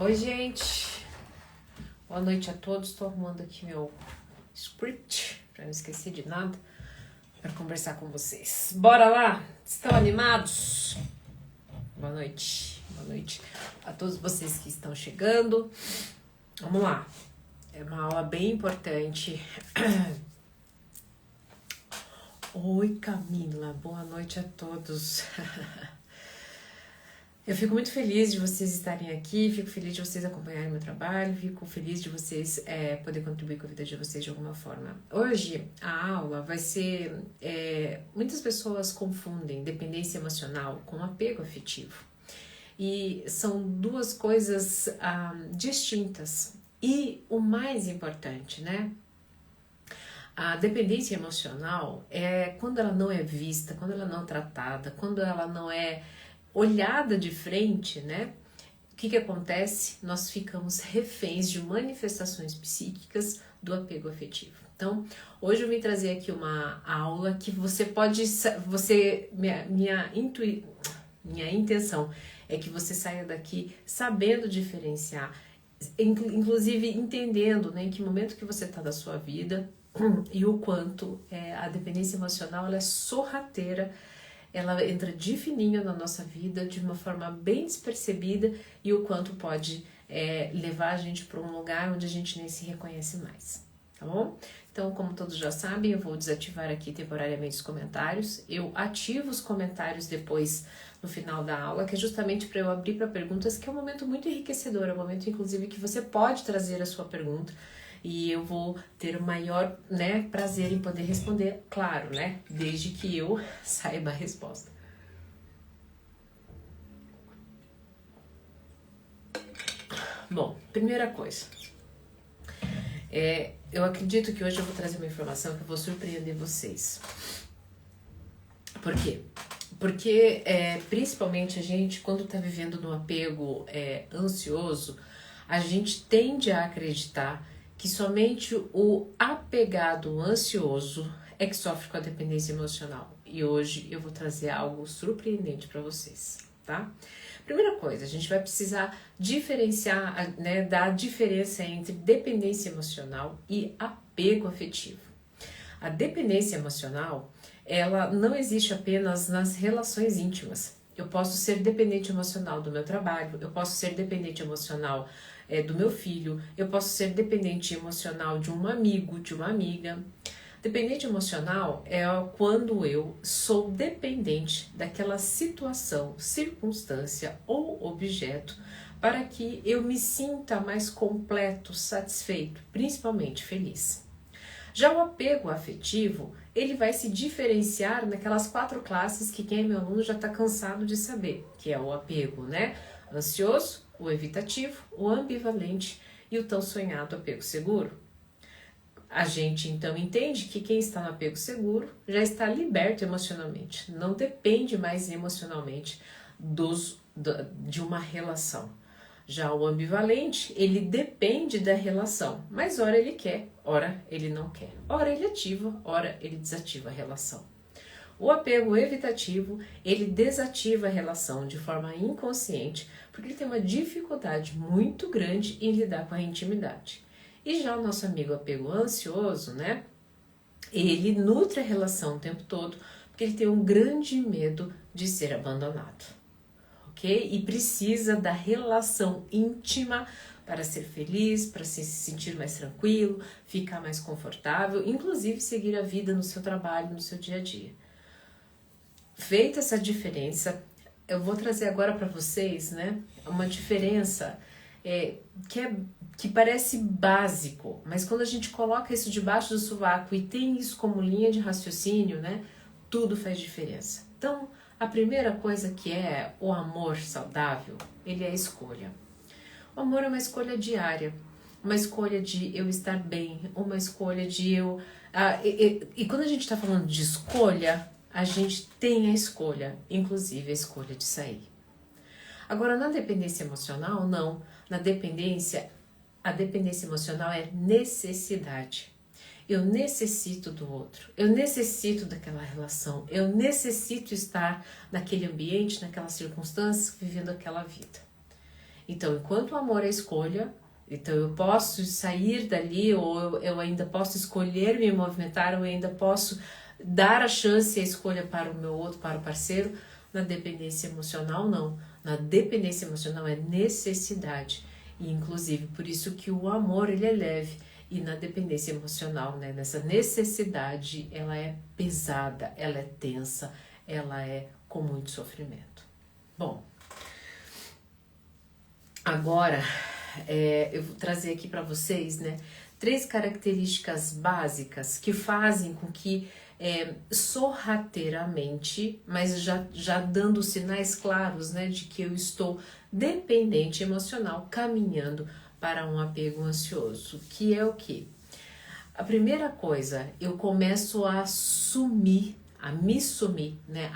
Oi, gente. Boa noite a todos. Estou arrumando aqui meu script para não esquecer de nada para conversar com vocês. Bora lá? Estão animados? Boa noite. Boa noite a todos vocês que estão chegando. Vamos lá. É uma aula bem importante. Oi, Camila. Boa noite a todos. Eu fico muito feliz de vocês estarem aqui, fico feliz de vocês acompanharem meu trabalho, fico feliz de vocês poder contribuir com a vida de vocês de alguma forma. Hoje a aula vai ser... muitas pessoas confundem dependência emocional com apego afetivo. E são duas coisas distintas. E o mais importante, né? A dependência emocional é quando ela não é vista, quando ela não é tratada, quando ela não é olhada de frente, né? O que acontece? Nós ficamos reféns de manifestações psíquicas do apego afetivo. Então, hoje eu vim trazer aqui uma aula que você pode... Minha intenção é que você saia daqui sabendo diferenciar, inclusive entendendo, né, em que momento que você está da sua vida e o quanto a dependência emocional ela é sorrateira. Ela entra de fininho na nossa vida de uma forma bem despercebida e o quanto pode levar a gente para um lugar onde a gente nem se reconhece mais, tá bom? Então, como todos já sabem, eu vou desativar aqui temporariamente os comentários. Eu ativo os comentários depois, no final da aula, que é justamente para eu abrir para perguntas, que é um momento muito enriquecedor, é um momento, inclusive, que você pode trazer a sua pergunta. E eu vou ter o maior, né, prazer em poder responder, claro, né, desde que eu saiba a resposta. Bom, primeira coisa, eu acredito que hoje eu vou trazer uma informação que eu vou surpreender vocês. Por quê? Porque principalmente a gente, quando está vivendo num apego ansioso, a gente tende a acreditar que somente o apegado ansioso é que sofre com a dependência emocional. E hoje eu vou trazer algo surpreendente para vocês, tá? Primeira coisa, a gente vai precisar diferenciar, né, dar diferença entre dependência emocional e apego afetivo. A dependência emocional, ela não existe apenas nas relações íntimas. Eu posso ser dependente emocional do meu trabalho, eu posso ser dependente emocional do meu filho, eu posso ser dependente emocional de um amigo, de uma amiga. Dependente emocional é quando eu sou dependente daquela situação, circunstância ou objeto para que eu me sinta mais completo, satisfeito, principalmente feliz. Já o apego afetivo, ele vai se diferenciar naquelas 4 classes que quem é meu aluno já está cansado de saber, que é o apego, né? Ansioso, o evitativo, o ambivalente e o tão sonhado apego seguro. A gente então entende que quem está no apego seguro já está liberto emocionalmente, não depende mais emocionalmente de uma relação. Já o ambivalente, ele depende da relação, mas ora ele quer, ora ele não quer. Ora ele ativa, ora ele desativa a relação. O apego evitativo, ele desativa a relação de forma inconsciente, porque ele tem uma dificuldade muito grande em lidar com a intimidade. E já o nosso amigo apego ansioso, né? Ele nutre a relação o tempo todo, porque ele tem um grande medo de ser abandonado. Ok? E precisa da relação íntima para ser feliz, para se sentir mais tranquilo, ficar mais confortável, inclusive seguir a vida no seu trabalho, no seu dia a dia. Feita essa diferença, eu vou trazer agora para vocês, né, uma diferença que parece básico, mas quando a gente coloca isso debaixo do sovaco e tem isso como linha de raciocínio, né, tudo faz diferença. Então, a primeira coisa que é o amor saudável, ele é a escolha. O amor é uma escolha diária, uma escolha de eu estar bem, uma escolha de eu... E quando a gente está falando de escolha, a gente tem a escolha, inclusive a escolha de sair. Agora, na dependência emocional, não. Na dependência, a dependência emocional é necessidade. Eu necessito do outro, eu necessito daquela relação, eu necessito estar naquele ambiente, naquela circunstância, vivendo aquela vida. Então, enquanto o amor é escolha, então eu posso sair dali, ou eu ainda posso escolher me movimentar, ou eu ainda posso dar a chance e a escolha para o meu outro, para o parceiro. Na dependência emocional, não. Na dependência emocional é necessidade. E, inclusive, por isso que o amor, ele é leve. E na dependência emocional, né, nessa necessidade, ela é pesada, ela é tensa, ela é com muito sofrimento. Bom, agora eu vou trazer aqui para vocês, né, 3 características básicas que fazem com que sorrateiramente, mas já dando sinais claros, né, de que eu estou dependente emocional, caminhando para um apego ansioso, que é o quê? A primeira coisa, eu começo a me sumir, né?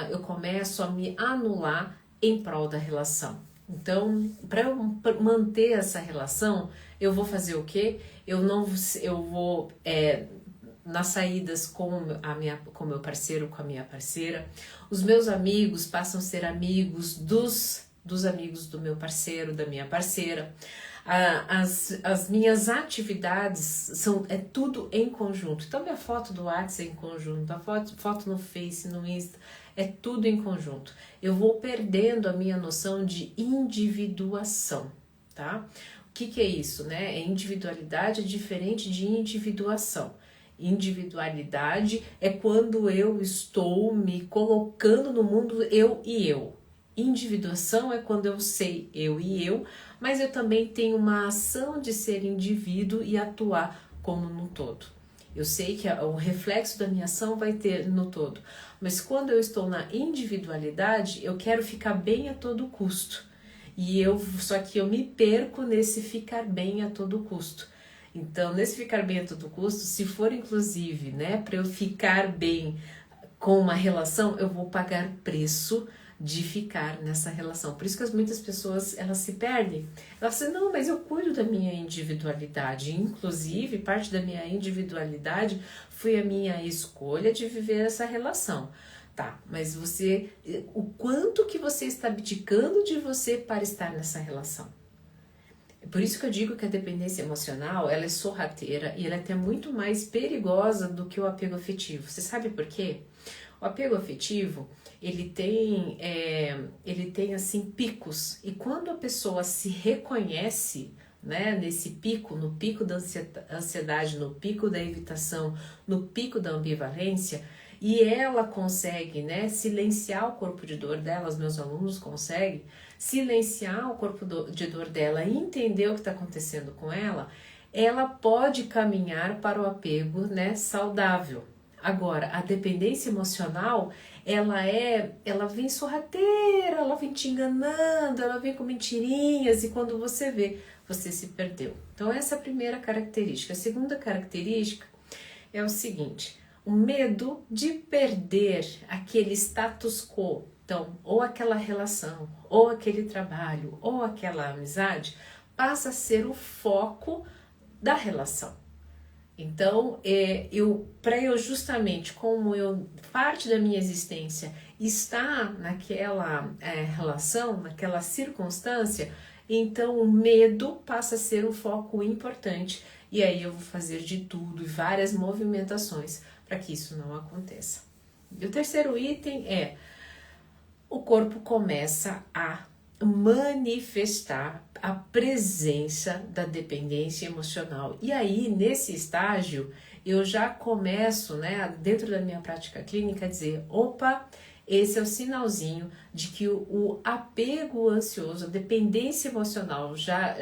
Eu começo a me anular em prol da relação. Então, para eu manter essa relação, eu vou fazer o quê? Eu vou nas saídas com meu parceiro, com a minha parceira. Os meus amigos passam a ser amigos dos amigos do meu parceiro, da minha parceira. As minhas atividades é tudo em conjunto. Então, minha foto do WhatsApp é em conjunto, a foto no Face, no Insta, é tudo em conjunto. Eu vou perdendo a minha noção de individuação, tá? O que é isso, né? Individualidade é diferente de individuação. Individualidade é quando eu estou me colocando no mundo eu e eu. Individuação é quando eu sei eu e eu, mas eu também tenho uma ação de ser indivíduo e atuar como no todo. Eu sei que o reflexo da minha ação vai ter no todo, mas quando eu estou na individualidade, eu quero ficar bem a todo custo. Só que eu me perco nesse ficar bem a todo custo. Então, nesse ficar bem a todo custo, se for inclusive, né, para eu ficar bem com uma relação, eu vou pagar preço de ficar nessa relação. Por isso que muitas pessoas, elas se perdem. Elas dizem, não, mas eu cuido da minha individualidade. Inclusive, parte da minha individualidade foi a minha escolha de viver essa relação. Tá, mas o quanto que você está abdicando de você para estar nessa relação? Por isso que eu digo que a dependência emocional, ela é sorrateira e ela é até muito mais perigosa do que o apego afetivo. Você sabe por quê? O apego afetivo, ele tem assim picos, e quando a pessoa se reconhece, né, nesse pico, no pico da ansiedade, no pico da evitação, no pico da ambivalência, e ela consegue, né, silenciar o corpo de dor dela, os meus alunos conseguem silenciar o corpo de dor dela e entender o que está acontecendo com ela, ela pode caminhar para o apego, né, saudável. Agora, a dependência emocional, ela vem sorrateira, ela vem te enganando, ela vem com mentirinhas, e quando você vê, você se perdeu. Então, essa é a primeira característica. A segunda característica é o seguinte: o medo de perder aquele status quo. Então, ou aquela relação, ou aquele trabalho, ou aquela amizade, passa a ser o foco da relação. Então, para eu justamente, parte da minha existência está naquela relação, naquela circunstância, então o medo passa a ser um foco importante, e aí eu vou fazer de tudo e várias movimentações para que isso não aconteça. E o terceiro item é: o corpo começa a manifestar a presença da dependência emocional. E aí, nesse estágio, eu já começo, né, dentro da minha prática clínica, a dizer, opa, esse é o sinalzinho de que o apego ansioso, a dependência emocional já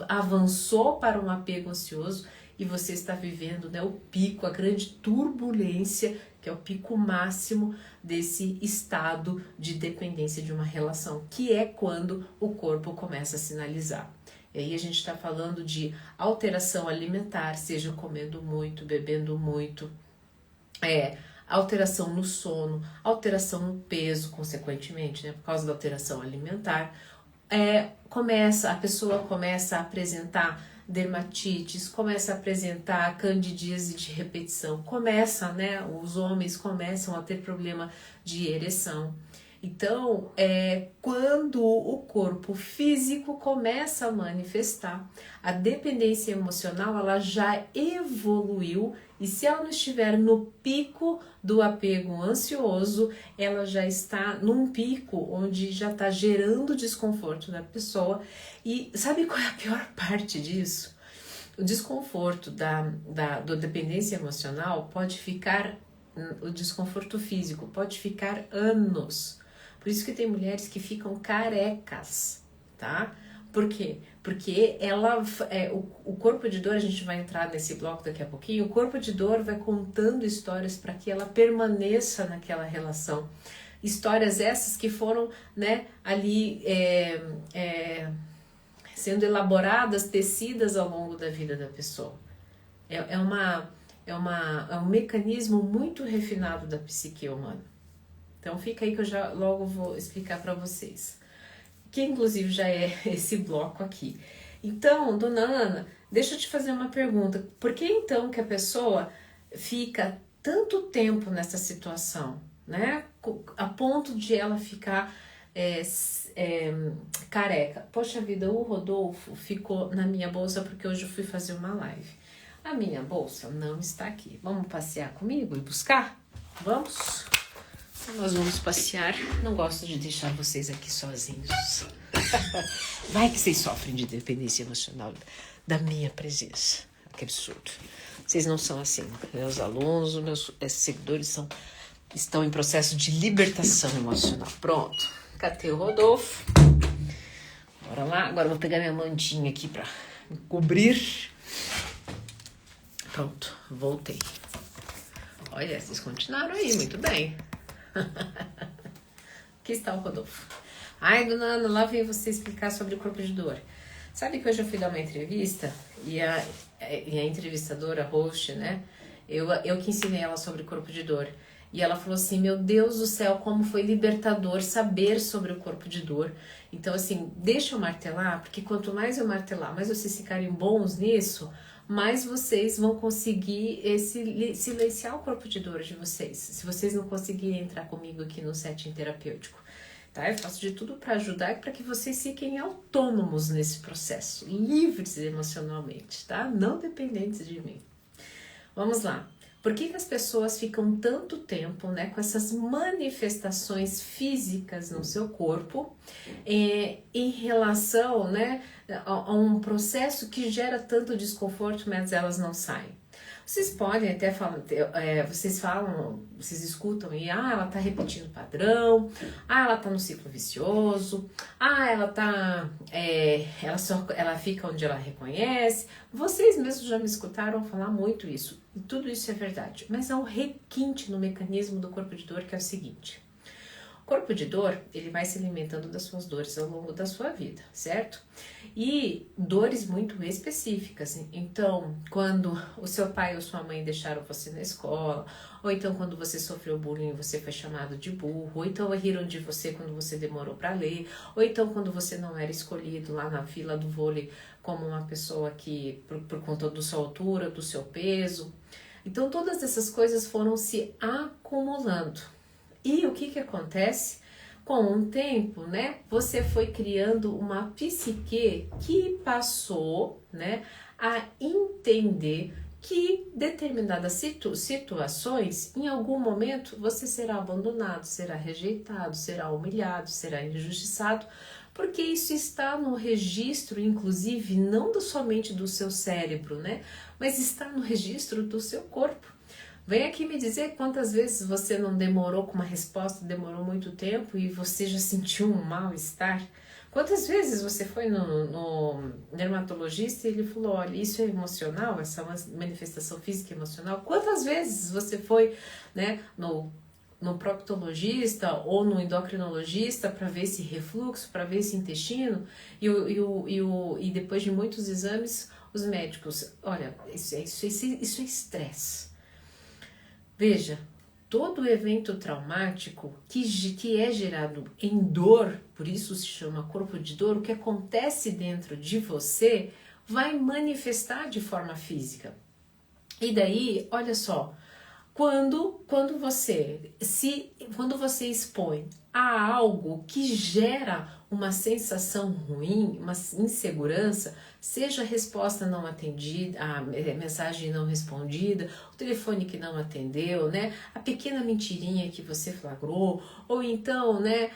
avançou para um apego ansioso, e você está vivendo, né, o pico, a grande turbulência, que é o pico máximo desse estado de dependência de uma relação, que é quando o corpo começa a sinalizar. E aí a gente está falando de alteração alimentar, seja comendo muito, bebendo muito, alteração no sono, alteração no peso, consequentemente, né, por causa da alteração alimentar, a pessoa começa a apresentar dermatites, começa a apresentar candidíase de repetição, os homens começam a ter problema de ereção. Então, quando o corpo físico começa a manifestar, a dependência emocional ela já evoluiu e se ela não estiver no pico do apego ansioso, ela já está num pico onde já está gerando desconforto da pessoa. E sabe qual é a pior parte disso? O desconforto da dependência emocional pode ficar, o desconforto físico pode ficar anos. Por isso que tem mulheres que ficam carecas, tá? Por quê? Porque o corpo de dor, a gente vai entrar nesse bloco daqui a pouquinho, o corpo de dor vai contando histórias para que ela permaneça naquela relação. Histórias essas que foram, né, ali sendo elaboradas, tecidas ao longo da vida da pessoa. É um mecanismo muito refinado da psique humana. Então fica aí que eu já logo vou explicar para vocês. Que inclusive já é esse bloco aqui. Então, dona Ana, deixa eu te fazer uma pergunta. Por que então que a pessoa fica tanto tempo nessa situação, né? A ponto de ela ficar careca. Poxa vida, o Rodolfo ficou na minha bolsa porque hoje eu fui fazer uma live. A minha bolsa não está aqui. Vamos passear comigo e buscar? Vamos? Nós vamos passear. Não gosto de deixar vocês aqui sozinhos. Vai que vocês sofrem de dependência emocional da minha presença. Que absurdo. Vocês não são assim. Meus alunos, os meus seguidores estão em processo de libertação emocional. Pronto. Catei o Rodolfo. Bora lá. Agora eu vou pegar minha mantinha aqui pra me cobrir. Pronto. Voltei. Olha, vocês continuaram aí. Muito bem. Aqui está o Rodolfo. Ai, dona Ana, lá vem você explicar sobre o corpo de dor. Sabe que hoje eu fui dar uma entrevista e a entrevistadora, a host, né? Eu que ensinei ela sobre o corpo de dor. E ela falou assim, meu Deus do céu, como foi libertador saber sobre o corpo de dor. Então, assim, deixa eu martelar, porque quanto mais eu martelar, mais vocês ficarem bons nisso, mais vocês vão conseguir silenciar o corpo de dor de vocês. Se vocês não conseguirem entrar comigo aqui no setting terapêutico, tá? Eu faço de tudo para ajudar e para que vocês fiquem autônomos nesse processo, livres emocionalmente, tá? Não dependentes de mim. Vamos lá. Por que as pessoas ficam tanto tempo, né, com essas manifestações físicas no seu corpo em relação, né, a um processo que gera tanto desconforto, mas elas não saem? Vocês podem até falar, vocês escutam e ela tá repetindo padrão, ela tá no ciclo vicioso, ela fica onde ela reconhece. Vocês mesmos já me escutaram falar muito isso, e tudo isso é verdade, mas há um requinte no mecanismo do corpo de dor que é o seguinte. O corpo de dor, ele vai se alimentando das suas dores ao longo da sua vida, certo? E dores muito específicas. Então, quando o seu pai ou sua mãe deixaram você na escola, ou então quando você sofreu bullying, você foi chamado de burro, ou então riram de você quando você demorou para ler, ou então quando você não era escolhido lá na fila do vôlei como uma pessoa que, por conta da sua altura, do seu peso. Então, todas essas coisas foram se acumulando. E o que acontece? Com o tempo, né, você foi criando uma psique que passou, né, a entender que determinadas situações, em algum momento, você será abandonado, será rejeitado, será humilhado, será injustiçado, porque isso está no registro, inclusive, não somente do seu cérebro, né, mas está no registro do seu corpo. Vem aqui me dizer quantas vezes você não demorou com uma resposta, demorou muito tempo e você já sentiu um mal-estar. Quantas vezes você foi no dermatologista e ele falou, olha, isso é emocional, essa manifestação física e emocional. Quantas vezes você foi, né, no proctologista ou no endocrinologista para ver esse refluxo, para ver esse intestino e depois de muitos exames, os médicos, olha, isso é estresse. Veja, todo evento traumático que é gerado em dor, por isso se chama corpo de dor, o que acontece dentro de você vai manifestar de forma física. E daí, olha só, Quando você expõe a algo que gera uma sensação ruim, uma insegurança, seja a resposta não atendida, a mensagem não respondida, o telefone que não atendeu, né, a pequena mentirinha que você flagrou, ou então, né,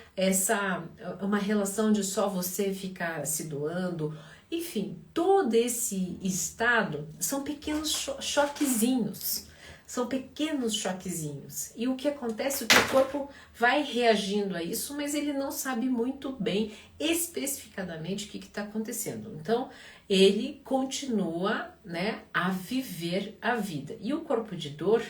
uma relação de só você ficar se doando, enfim, todo esse estado são pequenos choquezinhos. São pequenos choquezinhos. E o que acontece é que o corpo vai reagindo a isso, mas ele não sabe muito bem especificadamente o que está acontecendo. Então, ele continua, né, a viver a vida. E o corpo de dor,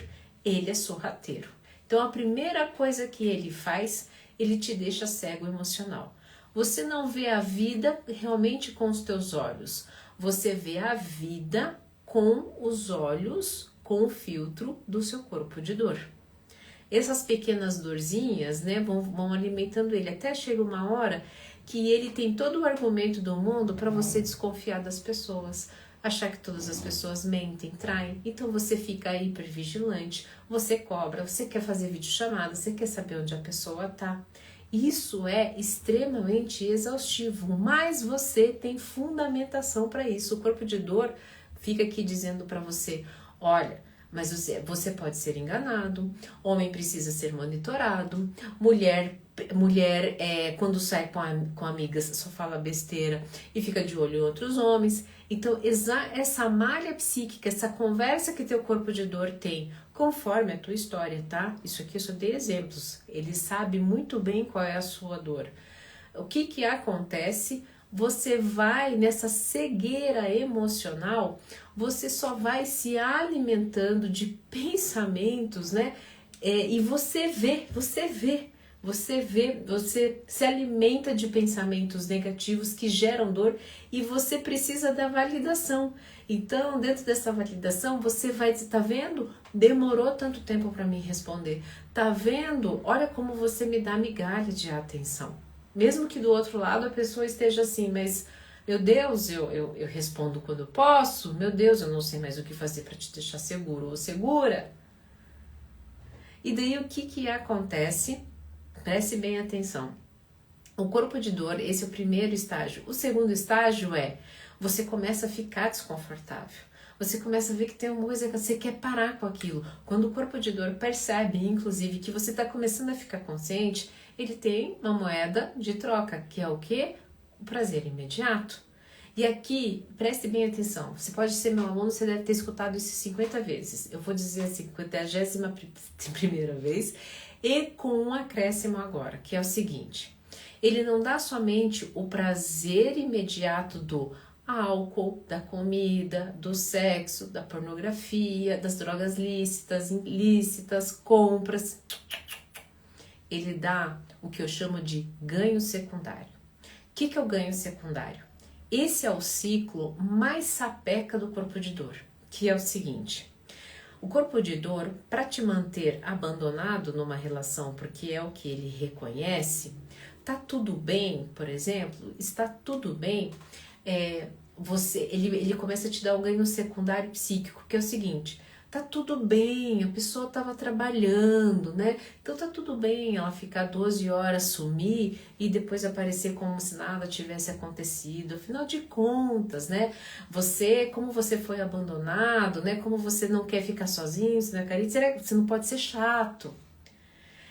ele é sorrateiro. Então, a primeira coisa que ele faz, ele te deixa cego emocional. Você não vê a vida realmente com os teus olhos. Você vê a vida com os olhos, com o filtro do seu corpo de dor. Essas pequenas dorzinhas, né, vão alimentando ele, até chega uma hora que ele tem todo o argumento do mundo para você desconfiar das pessoas, achar que todas as pessoas mentem, traem, então você fica hipervigilante, você cobra, você quer fazer videochamada, você quer saber onde a pessoa tá. Isso é extremamente exaustivo, mas você tem fundamentação para isso. O corpo de dor fica aqui dizendo para você: olha, mas você pode ser enganado, homem precisa ser monitorado, mulher quando sai com amigas só fala besteira e fica de olho em outros homens. Então essa malha psíquica, essa conversa que teu corpo de dor tem, conforme a tua história, tá? Isso aqui eu só dei exemplos, ele sabe muito bem qual é a sua dor. O que acontece? Você vai nessa cegueira emocional, você só vai se alimentando de pensamentos, né? E você se alimenta de pensamentos negativos que geram dor e você precisa da validação. Então, dentro dessa validação, você vai dizer: tá vendo? Demorou tanto tempo para me responder. Tá vendo? Olha como você me dá migalha de atenção. Mesmo que do outro lado a pessoa esteja assim, mas meu Deus, eu respondo quando eu posso, meu Deus, eu não sei mais o que fazer para te deixar seguro ou segura. E daí o que acontece? Preste bem atenção. O corpo de dor, esse é o primeiro estágio. O segundo estágio é, você começa a ficar desconfortável. Você começa a ver que tem uma coisa que você quer parar com aquilo. Quando o corpo de dor percebe, inclusive, que você está começando a ficar consciente, ele tem uma moeda de troca, que é o quê? O prazer imediato. E aqui, preste bem atenção, você pode ser meu aluno, você deve ter escutado isso 50 vezes. Eu vou dizer a 51ª vez, e com um acréscimo agora, que é o seguinte: ele não dá somente o prazer imediato do álcool, da comida, do sexo, da pornografia, das drogas lícitas, ilícitas, compras. Ele dá o que eu chamo de ganho secundário. O que é o ganho secundário? Esse é o ciclo mais sapeca do corpo de dor, que é o seguinte: o corpo de dor, para te manter abandonado numa relação, porque é o que ele reconhece, tá tudo bem, por exemplo, está tudo bem, ele começa a te dar um ganho secundário psíquico, que é o seguinte: tá tudo bem, a pessoa estava trabalhando, né? Então tá tudo bem ela ficar 12 horas, sumir e depois aparecer como se nada tivesse acontecido. Afinal de contas, né? Como você foi abandonado, né? Como você não quer ficar sozinho, você não pode ser chato.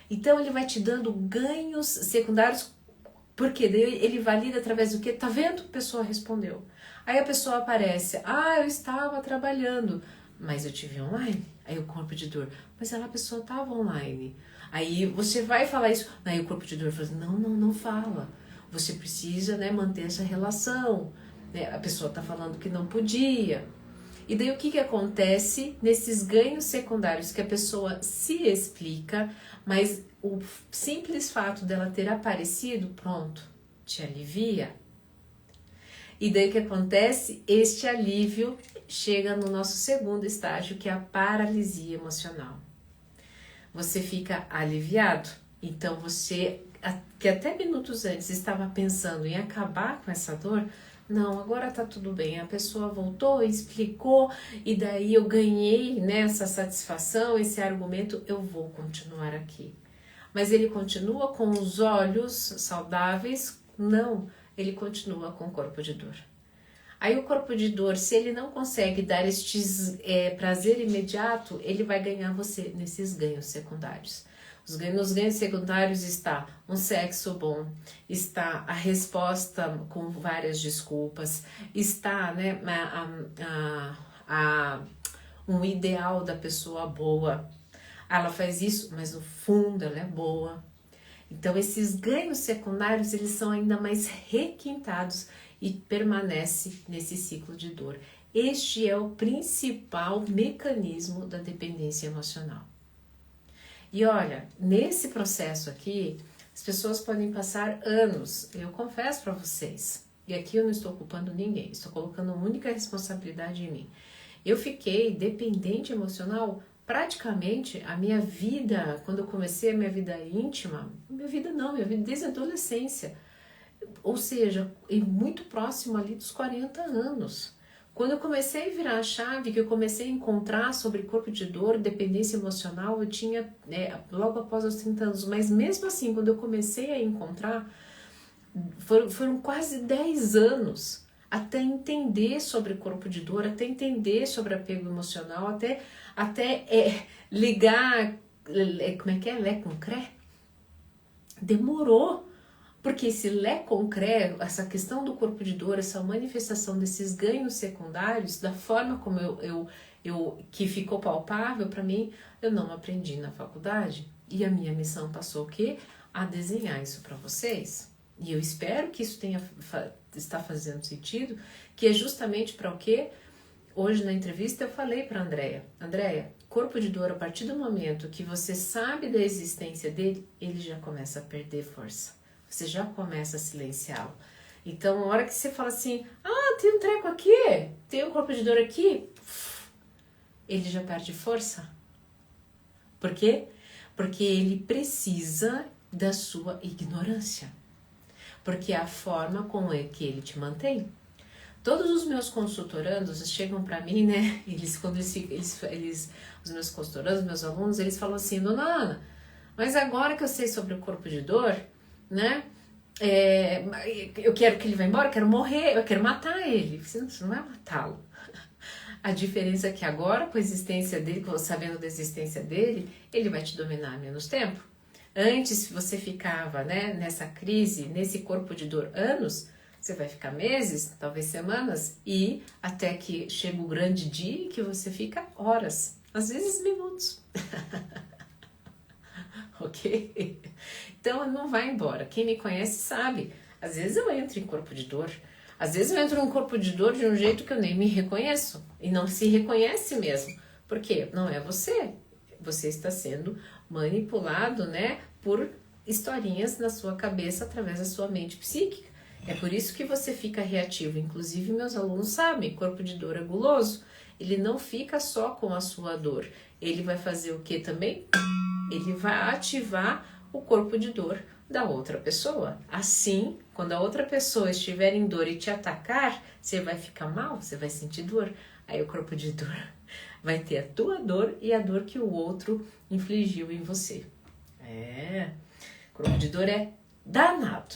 Então ele vai te dando ganhos secundários, porque daí ele valida através do quê? Tá vendo? A pessoa respondeu. Aí a pessoa aparece: eu estava trabalhando, mas eu tive online. Aí o corpo de dor: mas a pessoa estava online. Aí você vai falar isso. Aí o corpo de dor fala: não fala. Você precisa, né, manter essa relação. Né? A pessoa está falando que não podia. E daí o que acontece nesses ganhos secundários? Que a pessoa se explica, mas o simples fato dela ter aparecido, pronto, te alivia. E daí o que acontece? Este alívio chega no nosso segundo estágio, que é a paralisia emocional. Você fica aliviado. Então você, que até minutos antes estava pensando em acabar com essa dor, Não, agora tá tudo bem. A pessoa voltou, explicou e daí eu ganhei nessa satisfação, esse argumento, eu vou continuar aqui. Mas ele continua com os olhos saudáveis? Não, ele continua com o corpo de dor. Aí o corpo de dor, se ele não consegue dar este prazer imediato, ele vai ganhar você nesses ganhos secundários. Nos ganhos secundários está um sexo bom, está a resposta com várias desculpas, está, né, um ideal da pessoa boa. Ela faz isso, mas no fundo ela é boa. Então esses ganhos secundários, eles são ainda mais requintados e permanece nesse ciclo de dor. Este é o principal mecanismo da dependência emocional. E olha, nesse processo aqui, as pessoas podem passar anos, eu confesso para vocês, e aqui eu não estou culpando ninguém, estou colocando uma única responsabilidade em mim. Eu fiquei dependente emocional praticamente a minha vida, quando eu comecei a minha vida íntima, minha vida desde a adolescência, ou seja, muito próximo ali dos 40 anos. Quando eu comecei a virar a chave, que eu comecei a encontrar sobre corpo de dor, dependência emocional, eu tinha logo após os 30 anos, mas mesmo assim, quando eu comecei a encontrar, foram quase 10 anos até entender sobre corpo de dor, até entender sobre apego emocional, até ligar, como é que é? Lé com cré? Demorou. Porque esse lé concreto, essa questão do corpo de dor, essa manifestação desses ganhos secundários, da forma como que ficou palpável para mim, eu não aprendi na faculdade. E a minha missão passou o quê? A desenhar isso para vocês. E eu espero que isso está fazendo sentido, que é justamente para o quê? Hoje na entrevista eu falei para a Andréia, corpo de dor, a partir do momento que você sabe da existência dele, ele já começa a perder força. Você já começa a silenciá-lo. Então, a hora que você fala assim, tem um treco aqui, tem um corpo de dor aqui, ele já perde força. Por quê? Porque ele precisa da sua ignorância. Porque é a forma como que ele te mantém. Todos os meus consultorandos chegam para mim, né? Os meus consultorandos, meus alunos, eles falam assim, dona Ana, mas agora que eu sei sobre o corpo de dor, né? Eu quero que ele vá embora, eu quero morrer, eu quero matar ele. Você não vai matá-lo. A diferença é que agora, com a existência dele, sabendo da existência dele, ele vai te dominar menos tempo. Antes, você ficava, né, nessa crise, nesse corpo de dor anos, você vai ficar meses, talvez semanas, e até que chega o grande dia que você fica horas, às vezes minutos. Ok? Então não vai embora. Quem me conhece sabe. Às vezes eu entro em corpo de dor. Às vezes eu entro em corpo de dor de um jeito que eu nem me reconheço. E não se reconhece mesmo. Por quê? Não é você. Você está sendo manipulado, né, por historinhas na sua cabeça através da sua mente psíquica. É por isso que você fica reativo. Inclusive meus alunos sabem, corpo de dor é guloso. Ele não fica só com a sua dor. Ele vai fazer o que também? Ele vai ativar o corpo de dor da outra pessoa. Assim, quando a outra pessoa estiver em dor e te atacar, você vai ficar mal, você vai sentir dor. Aí o corpo de dor vai ter a tua dor e a dor que o outro infligiu em você. O corpo de dor é danado.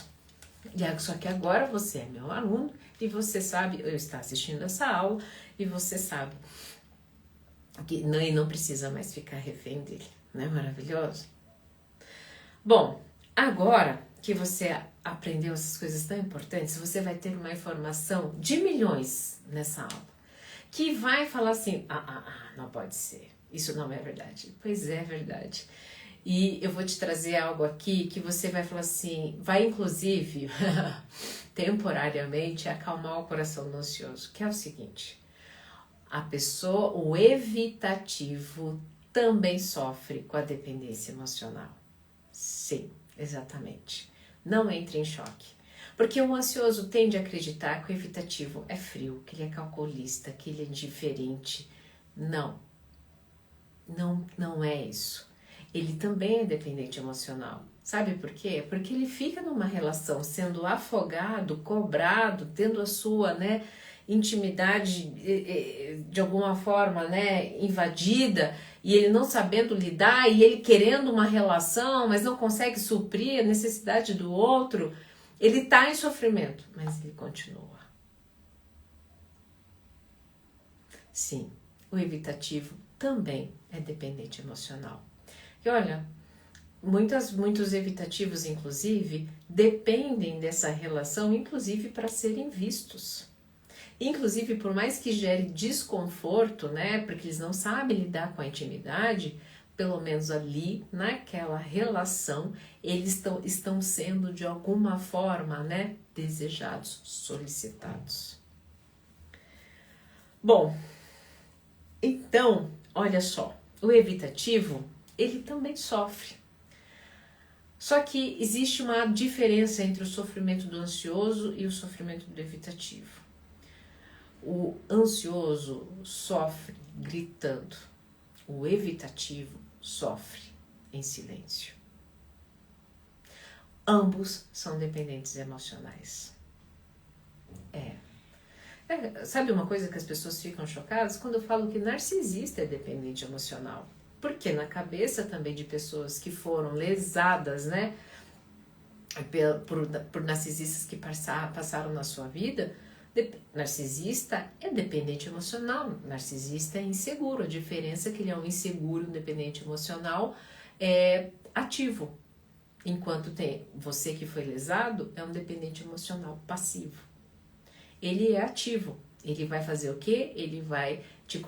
Só que agora você é meu aluno e você sabe, eu estou assistindo essa aula e você sabe que não precisa mais ficar refém dele. Não é maravilhoso? Bom, agora que você aprendeu essas coisas tão importantes, você vai ter uma informação de milhões nessa aula, que vai falar assim, não pode ser, isso não é verdade. Pois é verdade. E eu vou te trazer algo aqui que você vai falar assim, vai inclusive, temporariamente, acalmar o coração do ansioso, que é o seguinte, a pessoa, o evitativo, também sofre com a dependência emocional. Sim, exatamente. Não entre em choque. Porque o ansioso tende a acreditar que o evitativo é frio, que ele é calculista, que ele é indiferente. Não é isso. Ele também é dependente emocional. Sabe por quê? Porque ele fica numa relação sendo afogado, cobrado, tendo a sua, né, intimidade de alguma forma, né, invadida, e ele não sabendo lidar, e ele querendo uma relação, mas não consegue suprir a necessidade do outro. Ele está em sofrimento, mas ele continua. Sim, o evitativo também é dependente emocional. E olha, muitos evitativos, inclusive, dependem dessa relação, inclusive para serem vistos. Inclusive, por mais que gere desconforto, né, porque eles não sabem lidar com a intimidade, pelo menos ali, naquela relação, eles estão sendo, de alguma forma, né, desejados, solicitados. Bom, então, olha só, o evitativo, ele também sofre. Só que existe uma diferença entre o sofrimento do ansioso e o sofrimento do evitativo. O ansioso sofre gritando, o evitativo sofre em silêncio. Ambos são dependentes emocionais. Sabe uma coisa que as pessoas ficam chocadas? Quando eu falo que narcisista é dependente emocional. Porque na cabeça também de pessoas que foram lesadas, né, por narcisistas que passaram na sua vida, narcisista é dependente emocional, narcisista é inseguro. A diferença é que ele é um inseguro, dependente emocional, ativo. Enquanto tem você que foi lesado, é um dependente emocional passivo. Ele é ativo. Ele vai fazer o quê? Ele vai te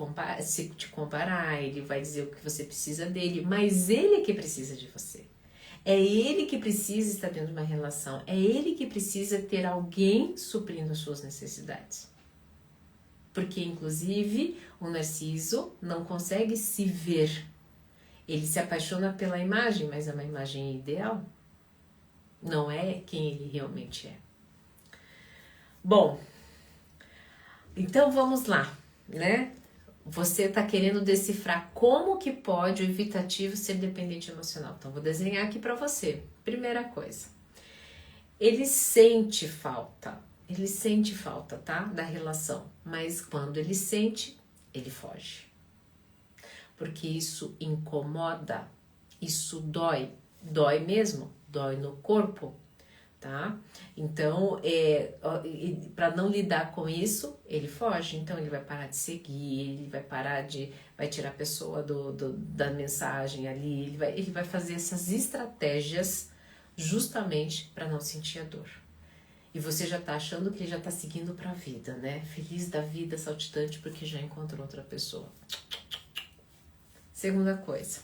comparar, ele vai dizer o que você precisa dele, mas ele é que precisa de você. É ele que precisa estar dentro de uma relação, é ele que precisa ter alguém suprindo as suas necessidades. Porque, inclusive, o narciso não consegue se ver. Ele se apaixona pela imagem, mas é uma imagem ideal. Não é quem ele realmente é. Bom, então vamos lá, né? Você está querendo decifrar como que pode o evitativo ser dependente emocional. Então, vou desenhar aqui para você. Primeira coisa, ele sente falta, tá? Da relação, mas quando ele sente, ele foge. Porque isso incomoda, isso dói mesmo, dói no corpo, tá? Então, para não lidar com isso, ele foge. Então, ele vai parar de seguir, ele vai tirar a pessoa da mensagem ali, ele vai fazer essas estratégias justamente para não sentir a dor. E você já tá achando que ele já tá seguindo pra vida, né? Feliz da vida, saltitante, porque já encontrou outra pessoa. Segunda coisa,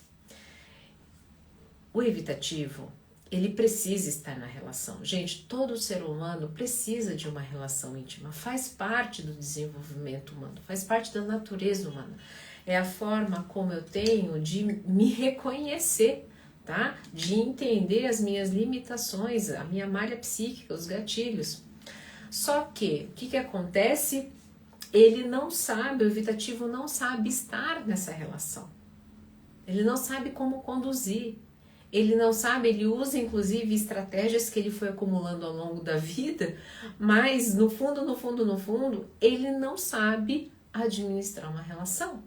o evitativo, ele precisa estar na relação. Gente, todo ser humano precisa de uma relação íntima, faz parte do desenvolvimento humano, faz parte da natureza humana. É a forma como eu tenho de me reconhecer, tá? De entender as minhas limitações, a minha malha psíquica, os gatilhos. Só que, o que acontece? Ele não sabe, o evitativo não sabe estar nessa relação. Ele não sabe como conduzir. Ele não sabe, ele usa inclusive estratégias que ele foi acumulando ao longo da vida, mas no fundo, ele não sabe administrar uma relação.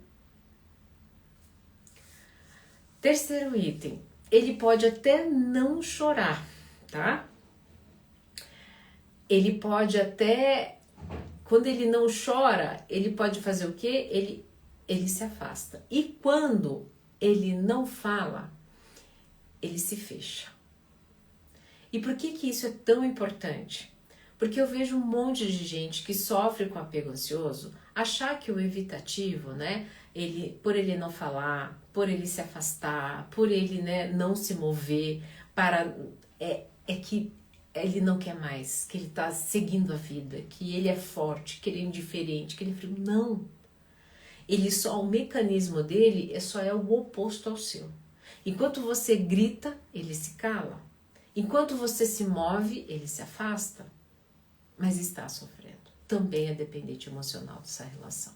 Terceiro item, ele pode até não chorar, tá? Ele pode até, quando ele não chora, ele pode fazer o quê? Ele se afasta. E quando ele não fala, ele se fecha. E por que isso é tão importante? Porque eu vejo um monte de gente que sofre com apego ansioso, achar que o evitativo, né, por ele não falar, por ele se afastar, por ele, né, não se mover, que ele não quer mais, que ele está seguindo a vida, que ele é forte, que ele é indiferente, que ele é frio. Não. O mecanismo dele só é o oposto ao seu. Enquanto você grita, ele se cala. Enquanto você se move, ele se afasta. Mas está sofrendo. Também é dependente emocional dessa relação.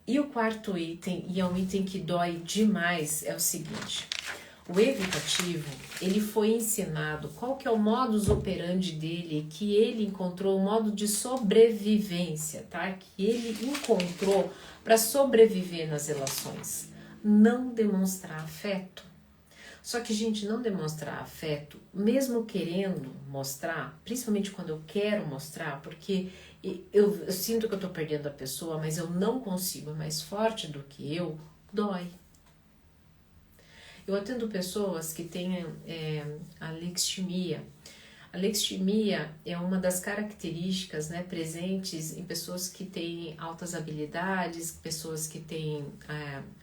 E o quarto item, e é um item que dói demais, é o seguinte. O evitativo, ele foi ensinado qual que é o modus operandi dele, que ele encontrou o modo de sobrevivência, tá? Que ele encontrou para sobreviver nas relações. Não demonstrar afeto. Só que, gente, não demonstrar afeto, mesmo querendo mostrar, principalmente quando eu quero mostrar, porque eu sinto que eu tô perdendo a pessoa, mas eu não consigo, é mais forte do que eu, dói. Eu atendo pessoas que têm alexithymia. A alexithymia é uma das características, né, presentes em pessoas que têm altas habilidades, pessoas que têm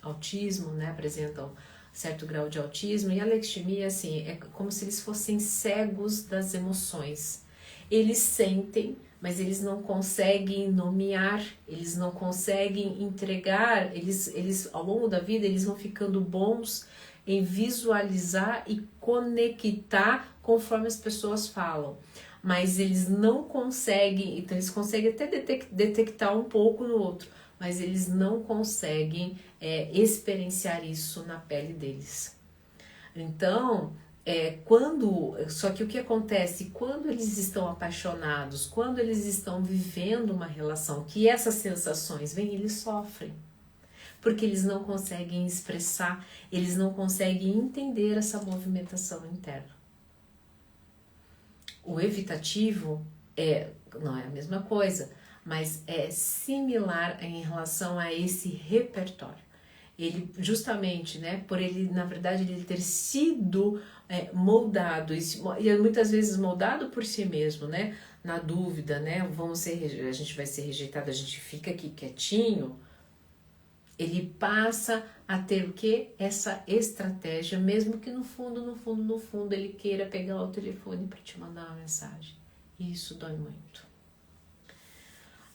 autismo, né, apresentam certo grau de autismo. E a alexithymia, assim, é como se eles fossem cegos das emoções. Eles sentem, mas eles não conseguem nomear, eles não conseguem entregar, eles ao longo da vida eles vão ficando bons em visualizar e conectar conforme as pessoas falam, mas eles não conseguem, então eles conseguem até detectar um pouco no outro, mas eles não conseguem experienciar isso na pele deles. Então, só que o que acontece quando eles estão apaixonados, quando eles estão vivendo uma relação, que essas sensações vêm, eles sofrem. Porque eles não conseguem expressar, eles não conseguem entender essa movimentação interna. O evitativo não é a mesma coisa, mas é similar em relação a esse repertório. Ele justamente, né, por ele, na verdade, ele ter sido moldado, e muitas vezes moldado por si mesmo, né, na dúvida, né, a gente vai ser rejeitado, a gente fica aqui quietinho. Ele passa a ter o quê? Essa estratégia, mesmo que no fundo, ele queira pegar o telefone para te mandar uma mensagem. E isso dói muito.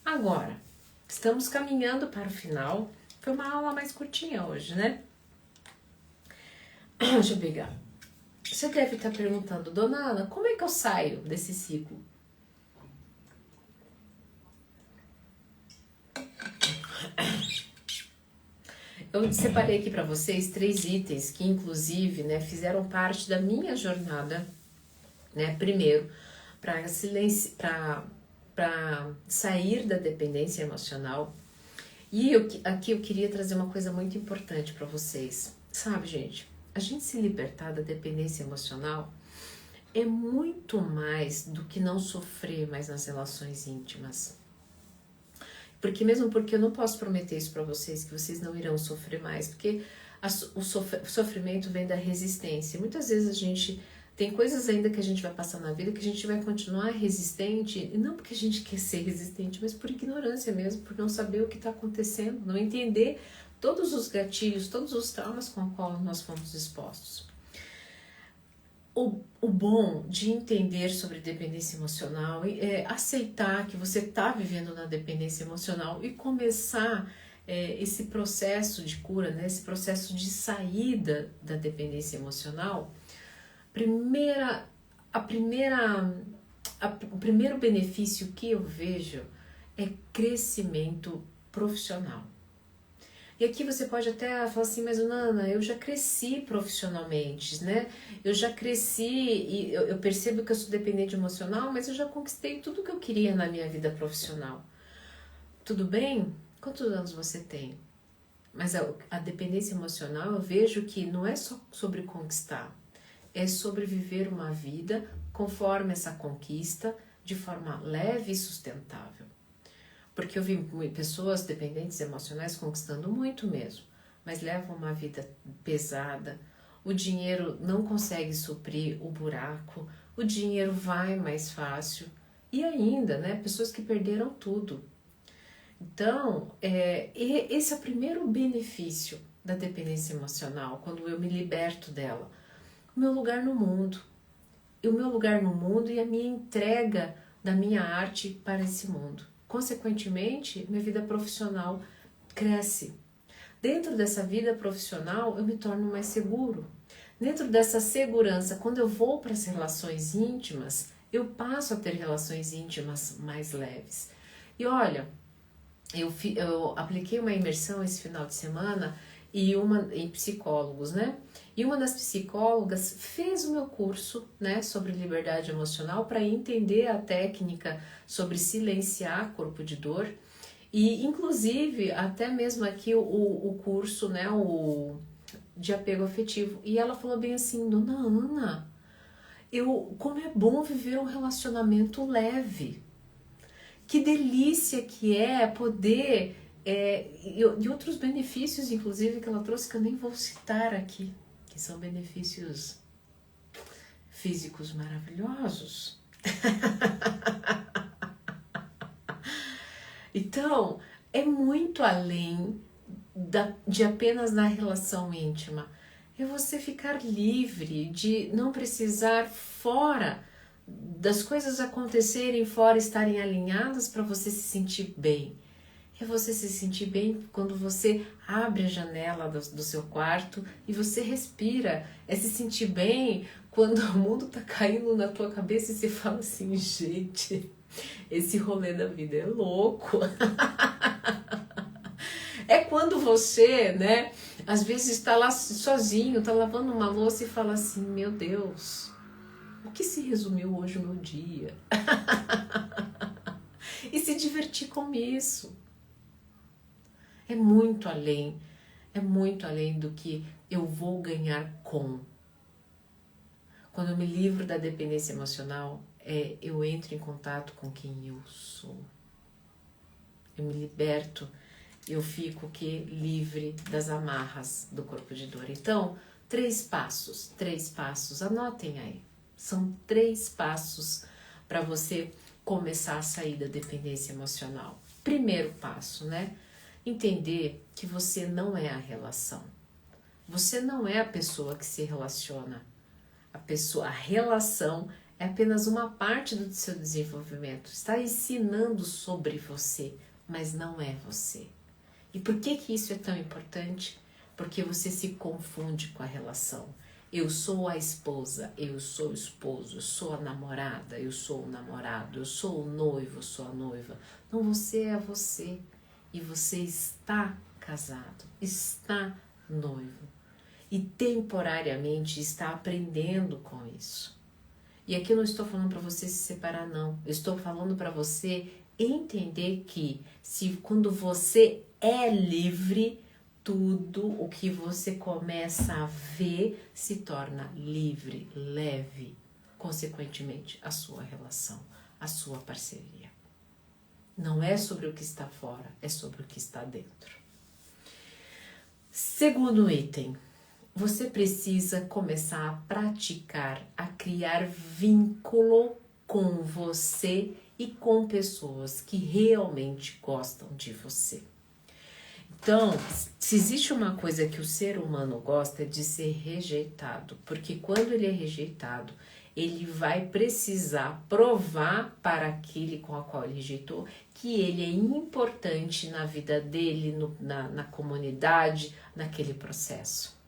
Agora, estamos caminhando para o final. Foi uma aula mais curtinha hoje, né? Deixa eu pegar. Você deve estar perguntando, Dona Ana, como é que eu saio desse ciclo? Eu separei aqui para vocês 3 itens que, inclusive, né, fizeram parte da minha jornada, né? Primeiro, para sair da dependência emocional. E aqui eu queria trazer uma coisa muito importante para vocês. Sabe, gente, a gente se libertar da dependência emocional é muito mais do que não sofrer mais nas relações íntimas. Mesmo porque eu não posso prometer isso para vocês, que vocês não irão sofrer mais, porque o sofrimento vem da resistência. Muitas vezes a gente tem coisas ainda que a gente vai passar na vida que a gente vai continuar resistente, e não porque a gente quer ser resistente, mas por ignorância mesmo, por não saber o que está acontecendo, não entender todos os gatilhos, todos os traumas com os quais nós fomos expostos. O bom de entender sobre dependência emocional é aceitar que você está vivendo na dependência emocional e começar esse processo de cura, né, esse processo de saída da dependência emocional. O primeiro benefício que eu vejo é crescimento profissional. E aqui você pode até falar assim, mas Nana, eu já cresci profissionalmente, né? Eu já cresci e eu percebo que eu sou dependente emocional, mas eu já conquistei tudo que eu queria na minha vida profissional. Tudo bem? Quantos anos você tem? Mas a dependência emocional, eu vejo que não é só sobre conquistar, é sobre viver uma vida conforme essa conquista, de forma leve e sustentável. Porque eu vi pessoas dependentes emocionais conquistando muito mesmo, mas levam uma vida pesada, o dinheiro não consegue suprir o buraco, o dinheiro vai mais fácil, e ainda, né, pessoas que perderam tudo. Então, esse é o primeiro benefício da dependência emocional, quando eu me liberto dela. O meu lugar no mundo. E o meu lugar no mundo e a minha entrega da minha arte para esse mundo. Consequentemente, minha vida profissional cresce. Dentro dessa vida profissional, eu me torno mais seguro. Dentro dessa segurança, quando eu vou para as relações íntimas, eu passo a ter relações íntimas mais leves. E olha, eu apliquei uma imersão esse final de semana e em psicólogos, né? E uma das psicólogas fez o meu curso, né, sobre liberdade emocional para entender a técnica sobre silenciar corpo de dor. E, inclusive, até mesmo aqui o curso, né, de apego afetivo. E ela falou bem assim, Dona Ana, como é bom viver um relacionamento leve. Que delícia que é poder... e outros benefícios, inclusive, que ela trouxe, que eu nem vou citar aqui, que são benefícios físicos maravilhosos. Então, é muito além de apenas na relação íntima. É você ficar livre de não precisar fora das coisas acontecerem fora, estarem alinhadas para você se sentir bem. É você se sentir bem quando você abre a janela do seu quarto e você respira. É se sentir bem quando o mundo tá caindo na tua cabeça e você fala assim, gente, esse rolê da vida é louco. É quando você, né, às vezes está lá sozinho, está lavando uma louça e fala assim, meu Deus, o que se resumiu hoje o meu dia? E se divertir com isso. É muito além do que eu vou ganhar com. Quando eu me livro da dependência emocional, eu entro em contato com quem eu sou. Eu me liberto, eu fico livre das amarras do corpo de dor. Então, 3 passos, anotem aí. São 3 passos para você começar a sair da dependência emocional. Primeiro passo, né? Entender que você não é a relação. Você não é a pessoa que se relaciona. A relação é apenas uma parte do seu desenvolvimento. Está ensinando sobre você, mas não é você. E por que isso é tão importante? Porque você se confunde com a relação. Eu sou a esposa, eu sou o esposo, eu sou a namorada, eu sou o namorado, eu sou o noivo, eu sou a noiva. Não, você é você. E você está casado, está noivo. E temporariamente está aprendendo com isso. E aqui eu não estou falando para você se separar, não. Eu estou falando para você entender que quando você é livre, tudo o que você começa a ver se torna livre, leve. Consequentemente, a sua relação, a sua parceria. Não é sobre o que está fora, é sobre o que está dentro. Segundo item, você precisa começar a praticar, a criar vínculo com você e com pessoas que realmente gostam de você. Então, se existe uma coisa que o ser humano gosta é de ser rejeitado, porque quando ele é rejeitado, ele vai precisar provar para aquele com a qual ele rejeitou que ele é importante na vida dele, na comunidade, naquele processo.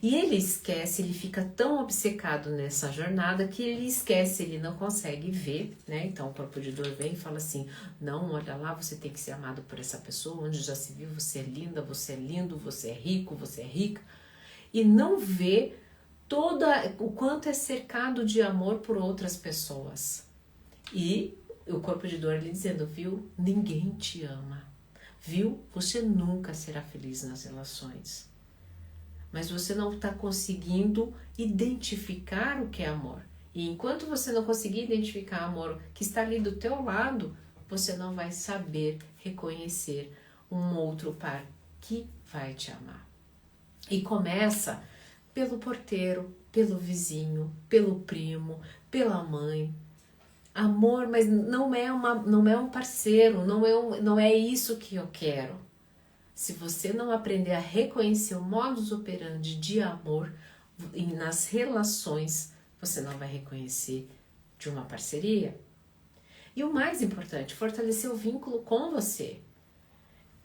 E ele esquece, ele fica tão obcecado nessa jornada que ele esquece, ele não consegue ver, né? Então o corpo de dor vem e fala assim, não, olha lá, você tem que ser amado por essa pessoa, onde já se viu, você é linda, você é lindo, você é rico, você é rica. E não vê o quanto é cercado de amor por outras pessoas. E o corpo de dor lhe dizendo, viu, ninguém te ama. Viu, você nunca será feliz nas relações. Mas você não está conseguindo identificar o que é amor. E enquanto você não conseguir identificar amor que está ali do teu lado, você não vai saber reconhecer um outro par que vai te amar. E começa pelo porteiro, pelo vizinho, pelo primo, pela mãe. Amor, mas não é um parceiro, não é isso que eu quero. Se você não aprender a reconhecer o modus operandi de amor nas relações, você não vai reconhecer de uma parceria. E o mais importante, fortalecer o vínculo com você.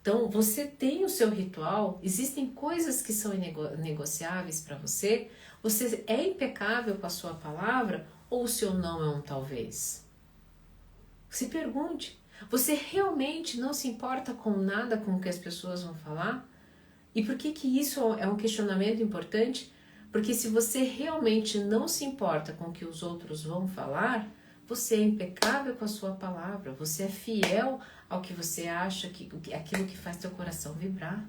Então, você tem o seu ritual, existem coisas que são negociáveis para você, você é impecável com a sua palavra ou o seu não é um talvez? Se pergunte. Você realmente não se importa com nada com o que as pessoas vão falar? E por que que isso é um questionamento importante? Porque se você realmente não se importa com o que os outros vão falar, você é impecável com a sua palavra, você é fiel ao que você acha, aquilo que faz teu coração vibrar.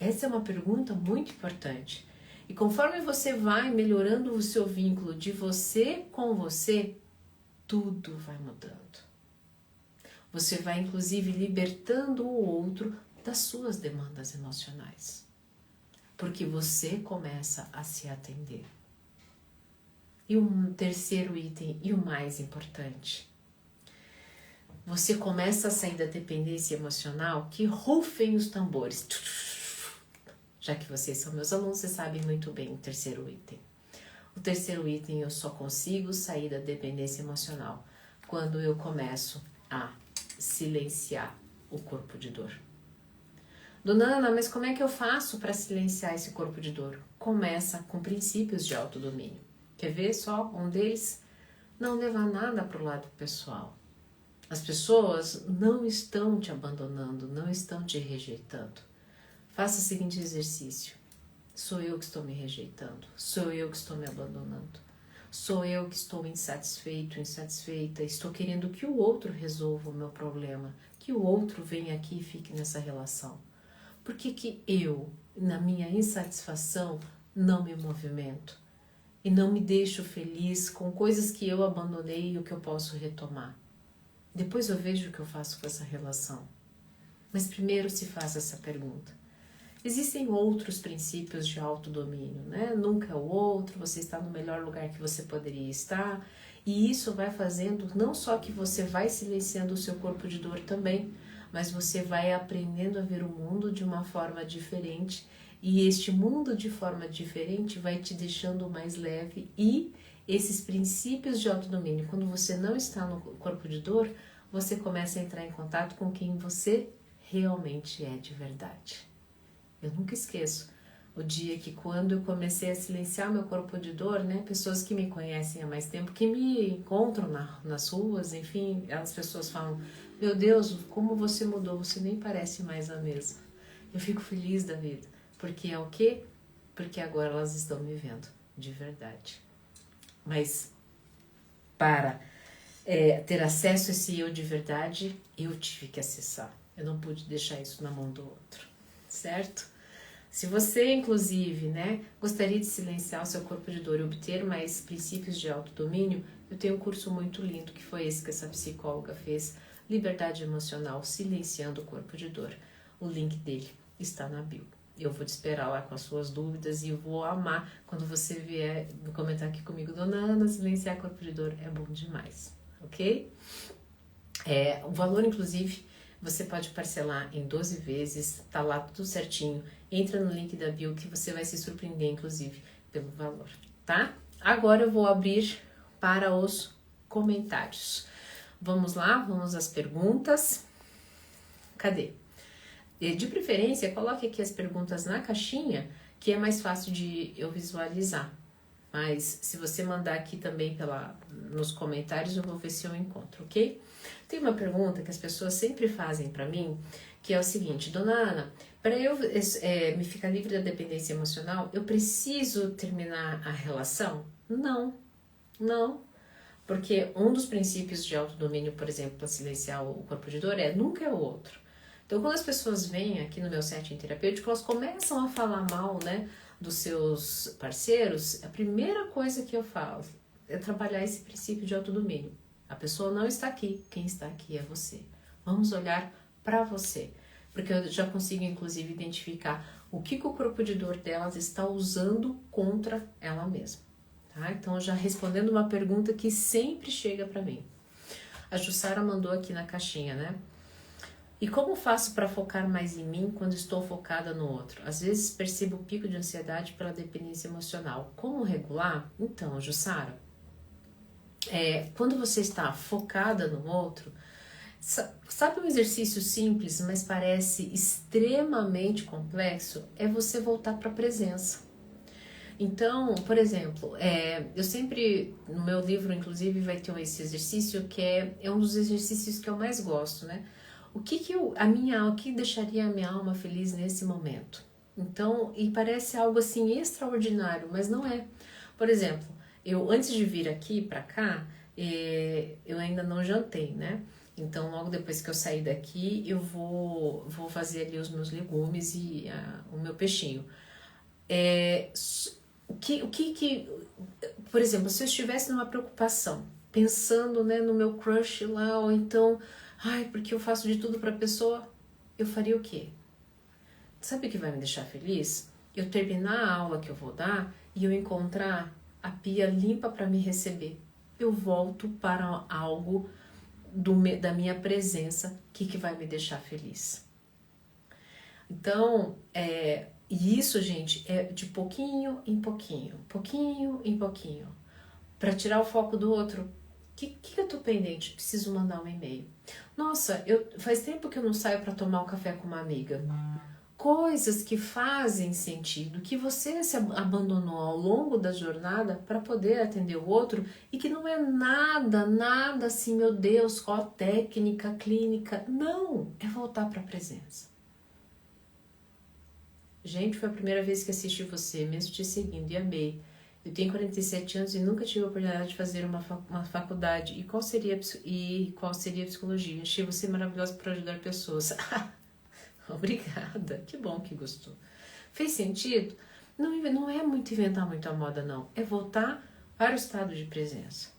Essa é uma pergunta muito importante. E conforme você vai melhorando o seu vínculo de você com você, tudo vai mudando. Você vai inclusive libertando o outro das suas demandas emocionais. Porque você começa a se atender. E um terceiro item, e o mais importante, você começa a sair da dependência emocional, que rufem os tambores. Já que vocês são meus alunos, vocês sabem muito bem o terceiro item. O terceiro item, eu só consigo sair da dependência emocional quando eu começo a silenciar o corpo de dor. Dona Ana, mas como é que eu faço para silenciar esse corpo de dor? Começa com princípios de autodomínio. Quer ver só um deles? Não levar nada para o lado pessoal. As pessoas não estão te abandonando, não estão te rejeitando. Faça o seguinte exercício. Sou eu que estou me rejeitando, sou eu que estou me abandonando, sou eu que estou insatisfeito, insatisfeita, estou querendo que o outro resolva o meu problema, que o outro venha aqui e fique nessa relação. Por que que eu, na minha insatisfação, não me movimento e não me deixo feliz com coisas que eu abandonei e o que eu posso retomar? Depois eu vejo o que eu faço com essa relação. Mas primeiro se faz essa pergunta. Existem outros princípios de autodomínio, né? Nunca é o outro, você está no melhor lugar que você poderia estar, e isso vai fazendo não só que você vai silenciando o seu corpo de dor também, mas você vai aprendendo a ver o mundo de uma forma diferente, e este mundo de forma diferente vai te deixando mais leve, e esses princípios de autodomínio, quando você não está no corpo de dor, você começa a entrar em contato com quem você realmente é de verdade. Eu nunca esqueço o dia que quando eu comecei a silenciar meu corpo de dor, né, pessoas que me conhecem há mais tempo, que me encontram nas ruas, enfim, as pessoas falam, meu Deus, como você mudou, você nem parece mais a mesma. Eu fico feliz da vida, porque é o quê? Porque agora elas estão me vendo de verdade. Mas para ter acesso a esse eu de verdade, eu tive que acessar. Eu não pude deixar isso na mão do outro. Certo? Se você, inclusive, né, gostaria de silenciar o seu corpo de dor e obter mais princípios de autodomínio, eu tenho um curso muito lindo que foi esse que essa psicóloga fez, Liberdade Emocional, Silenciando o Corpo de Dor. O link dele está na bio. Eu vou te esperar lá com as suas dúvidas e eu vou amar quando você vier comentar aqui comigo, Dona Ana, silenciar corpo de dor é bom demais, ok? O valor, inclusive, você pode parcelar em 12 vezes, tá lá tudo certinho. Entra no link da bio que você vai se surpreender, inclusive, pelo valor, tá? Agora eu vou abrir para os comentários. Vamos lá, vamos às perguntas. Cadê? De preferência, coloque aqui as perguntas na caixinha, que é mais fácil de eu visualizar. Mas se você mandar aqui também nos comentários, eu vou ver se eu encontro, ok? Tem uma pergunta que as pessoas sempre fazem para mim, que é o seguinte, Dona Ana, para eu me ficar livre da dependência emocional, eu preciso terminar a relação? Não. Porque um dos princípios de autodomínio, por exemplo, para silenciar o corpo de dor nunca é o outro. Então, quando as pessoas vêm aqui no meu setting terapêutico, elas começam a falar mal, né, dos seus parceiros, a primeira coisa que eu falo é trabalhar esse princípio de autodomínio. A pessoa não está aqui, quem está aqui é você. Vamos olhar para você, porque eu já consigo inclusive identificar o que o corpo de dor delas está usando contra ela mesma. Tá? Então, já respondendo uma pergunta que sempre chega para mim. A Jussara mandou aqui na caixinha, né? E como faço para focar mais em mim quando estou focada no outro? Às vezes percebo o pico de ansiedade pela dependência emocional. Como regular? Então, Jussara, quando você está focada no outro, sabe um exercício simples, mas parece extremamente complexo? É você voltar para a presença. Então, por exemplo, eu sempre, no meu livro, inclusive, vai ter esse exercício que é um dos exercícios que eu mais gosto, né? o que deixaria a minha alma feliz nesse momento? Então, e parece algo assim extraordinário, mas não é. Por exemplo, eu antes de vir aqui para cá, eu ainda não jantei, né? Então, logo depois que eu sair daqui, eu vou fazer ali os meus legumes e o meu peixinho. Por exemplo, se eu estivesse numa preocupação, pensando, né, no meu crush lá, ou então, ai, porque eu faço de tudo pra pessoa, eu faria o quê? Sabe o que vai me deixar feliz? Eu terminar a aula que eu vou dar e eu encontrar a pia limpa para me receber. Eu volto para algo da minha presença que vai me deixar feliz. Então, e isso, gente, é de pouquinho em pouquinho, pouquinho em pouquinho. Para tirar o foco do outro, o que eu tô pendente? Preciso mandar um e-mail. Nossa, faz tempo que eu não saio para tomar um café com uma amiga. Coisas que fazem sentido, que você se abandonou ao longo da jornada para poder atender o outro e que não é nada assim, meu Deus, ó, técnica, clínica. Não, é voltar para a presença. Gente, foi a primeira vez que assisti você, mesmo te seguindo, e amei. Eu tenho 47 anos e nunca tive a oportunidade de fazer uma faculdade. E qual seria a psicologia? Achei você maravilhosa para ajudar pessoas. Obrigada, que bom que gostou. Fez sentido? Não é muito inventar muita moda, não. É voltar para o estado de presença.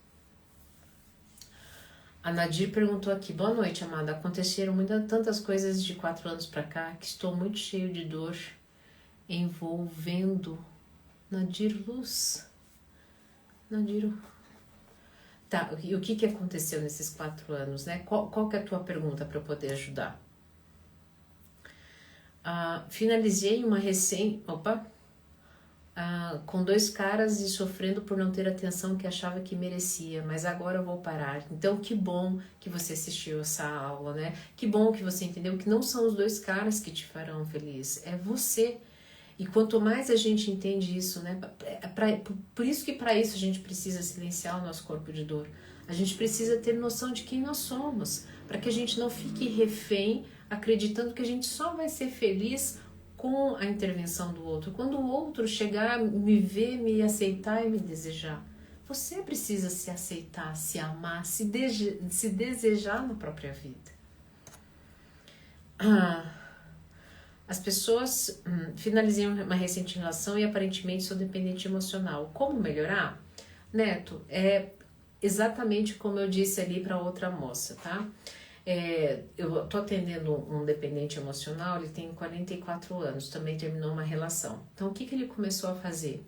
A Nadir perguntou aqui, boa noite, amada. Aconteceram tantas coisas de 4 anos para cá que estou muito cheio de dor envolvendo. Nadir Luz. Nadir. Tá, e o que aconteceu nesses 4 anos, né? Qual que é a tua pergunta para eu poder ajudar? Finalizei uma com 2 caras e sofrendo por não ter a atenção que achava que merecia, mas agora eu vou parar. Então, que bom que você assistiu essa aula, né? Que bom que você entendeu que não são os 2 caras que te farão feliz, é você. E quanto mais a gente entende isso, né? Por isso que para isso a gente precisa silenciar o nosso corpo de dor. A gente precisa ter noção de quem nós somos, para que a gente não fique refém, acreditando que a gente só vai ser feliz com a intervenção do outro. Quando o outro chegar, me ver, me aceitar e me desejar. Você precisa se aceitar, se amar, se desejar na própria vida. As pessoas finalizei uma recente relação e aparentemente sou dependente emocional. Como melhorar? Neto, é exatamente como eu disse ali para outra moça, tá? Eu tô atendendo um dependente emocional, ele tem 44 anos, também terminou uma relação. Então, o que ele começou a fazer?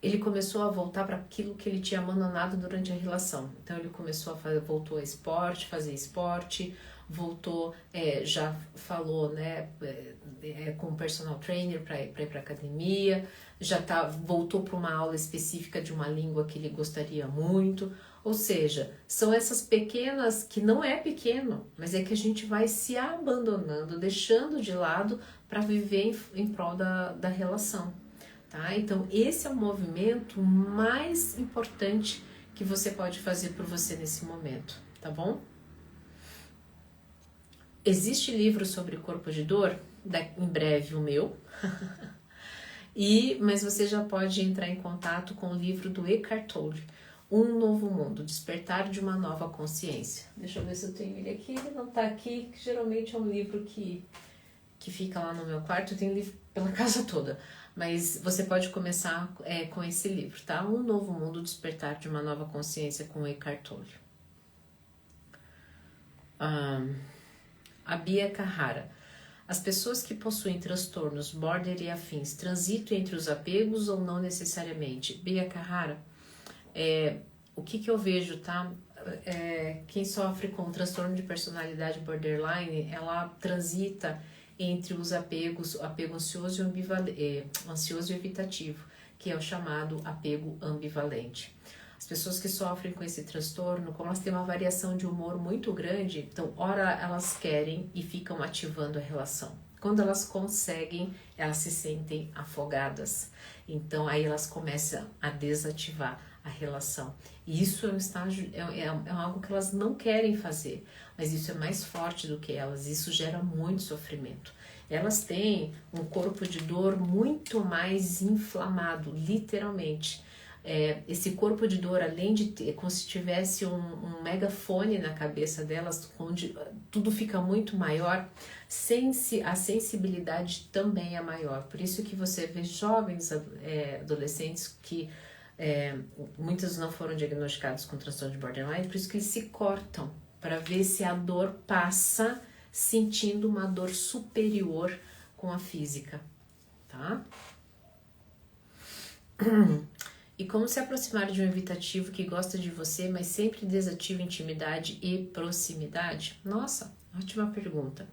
Ele começou a voltar para aquilo que ele tinha abandonado durante a relação. Então, ele voltou a fazer esporte, voltou, já falou, né, com um personal trainer para ir para academia, voltou para uma aula específica de uma língua que ele gostaria muito. Ou seja, são essas pequenas, que não é pequeno, mas é que a gente vai se abandonando, deixando de lado para viver em prol da relação, tá? Então, esse é o movimento mais importante que você pode fazer por você nesse momento, tá bom? Existe livro sobre corpo de dor, em breve o meu, mas você já pode entrar em contato com o livro do Eckhart Tolle, Um Novo Mundo, Despertar de uma Nova Consciência. Deixa eu ver se eu tenho ele aqui, ele não tá aqui, que geralmente é um livro que fica lá no meu quarto, eu tenho livro pela casa toda, mas você pode começar com esse livro, tá? Um Novo Mundo, Despertar de uma Nova Consciência, com o Eckhart Tolle. A Bia Carrara. As pessoas que possuem transtornos border e afins transitam entre os apegos ou não necessariamente? Bia Carrara, o que eu vejo, tá? Quem sofre com transtorno de personalidade borderline, ela transita entre os apegos, o apego ansioso e ansioso e evitativo, que é o chamado apego ambivalente. As pessoas que sofrem com esse transtorno, como elas têm uma variação de humor muito grande, então, ora elas querem e ficam ativando a relação. Quando elas conseguem, elas se sentem afogadas. Então, aí elas começam a desativar a relação. E isso é um estágio, é algo que elas não querem fazer, mas isso é mais forte do que elas, isso gera muito sofrimento. Elas têm um corpo de dor muito mais inflamado, literalmente. Esse corpo de dor, além de ter, como se tivesse um megafone na cabeça delas, onde tudo fica muito maior, a sensibilidade também é maior. Por isso que você vê jovens adolescentes que muitos não foram diagnosticados com transtorno de borderline, por isso que eles se cortam, para ver se a dor passa sentindo uma dor superior com a física, tá? E como se aproximar de um evitativo que gosta de você, mas sempre desativa intimidade e proximidade? Nossa, ótima pergunta.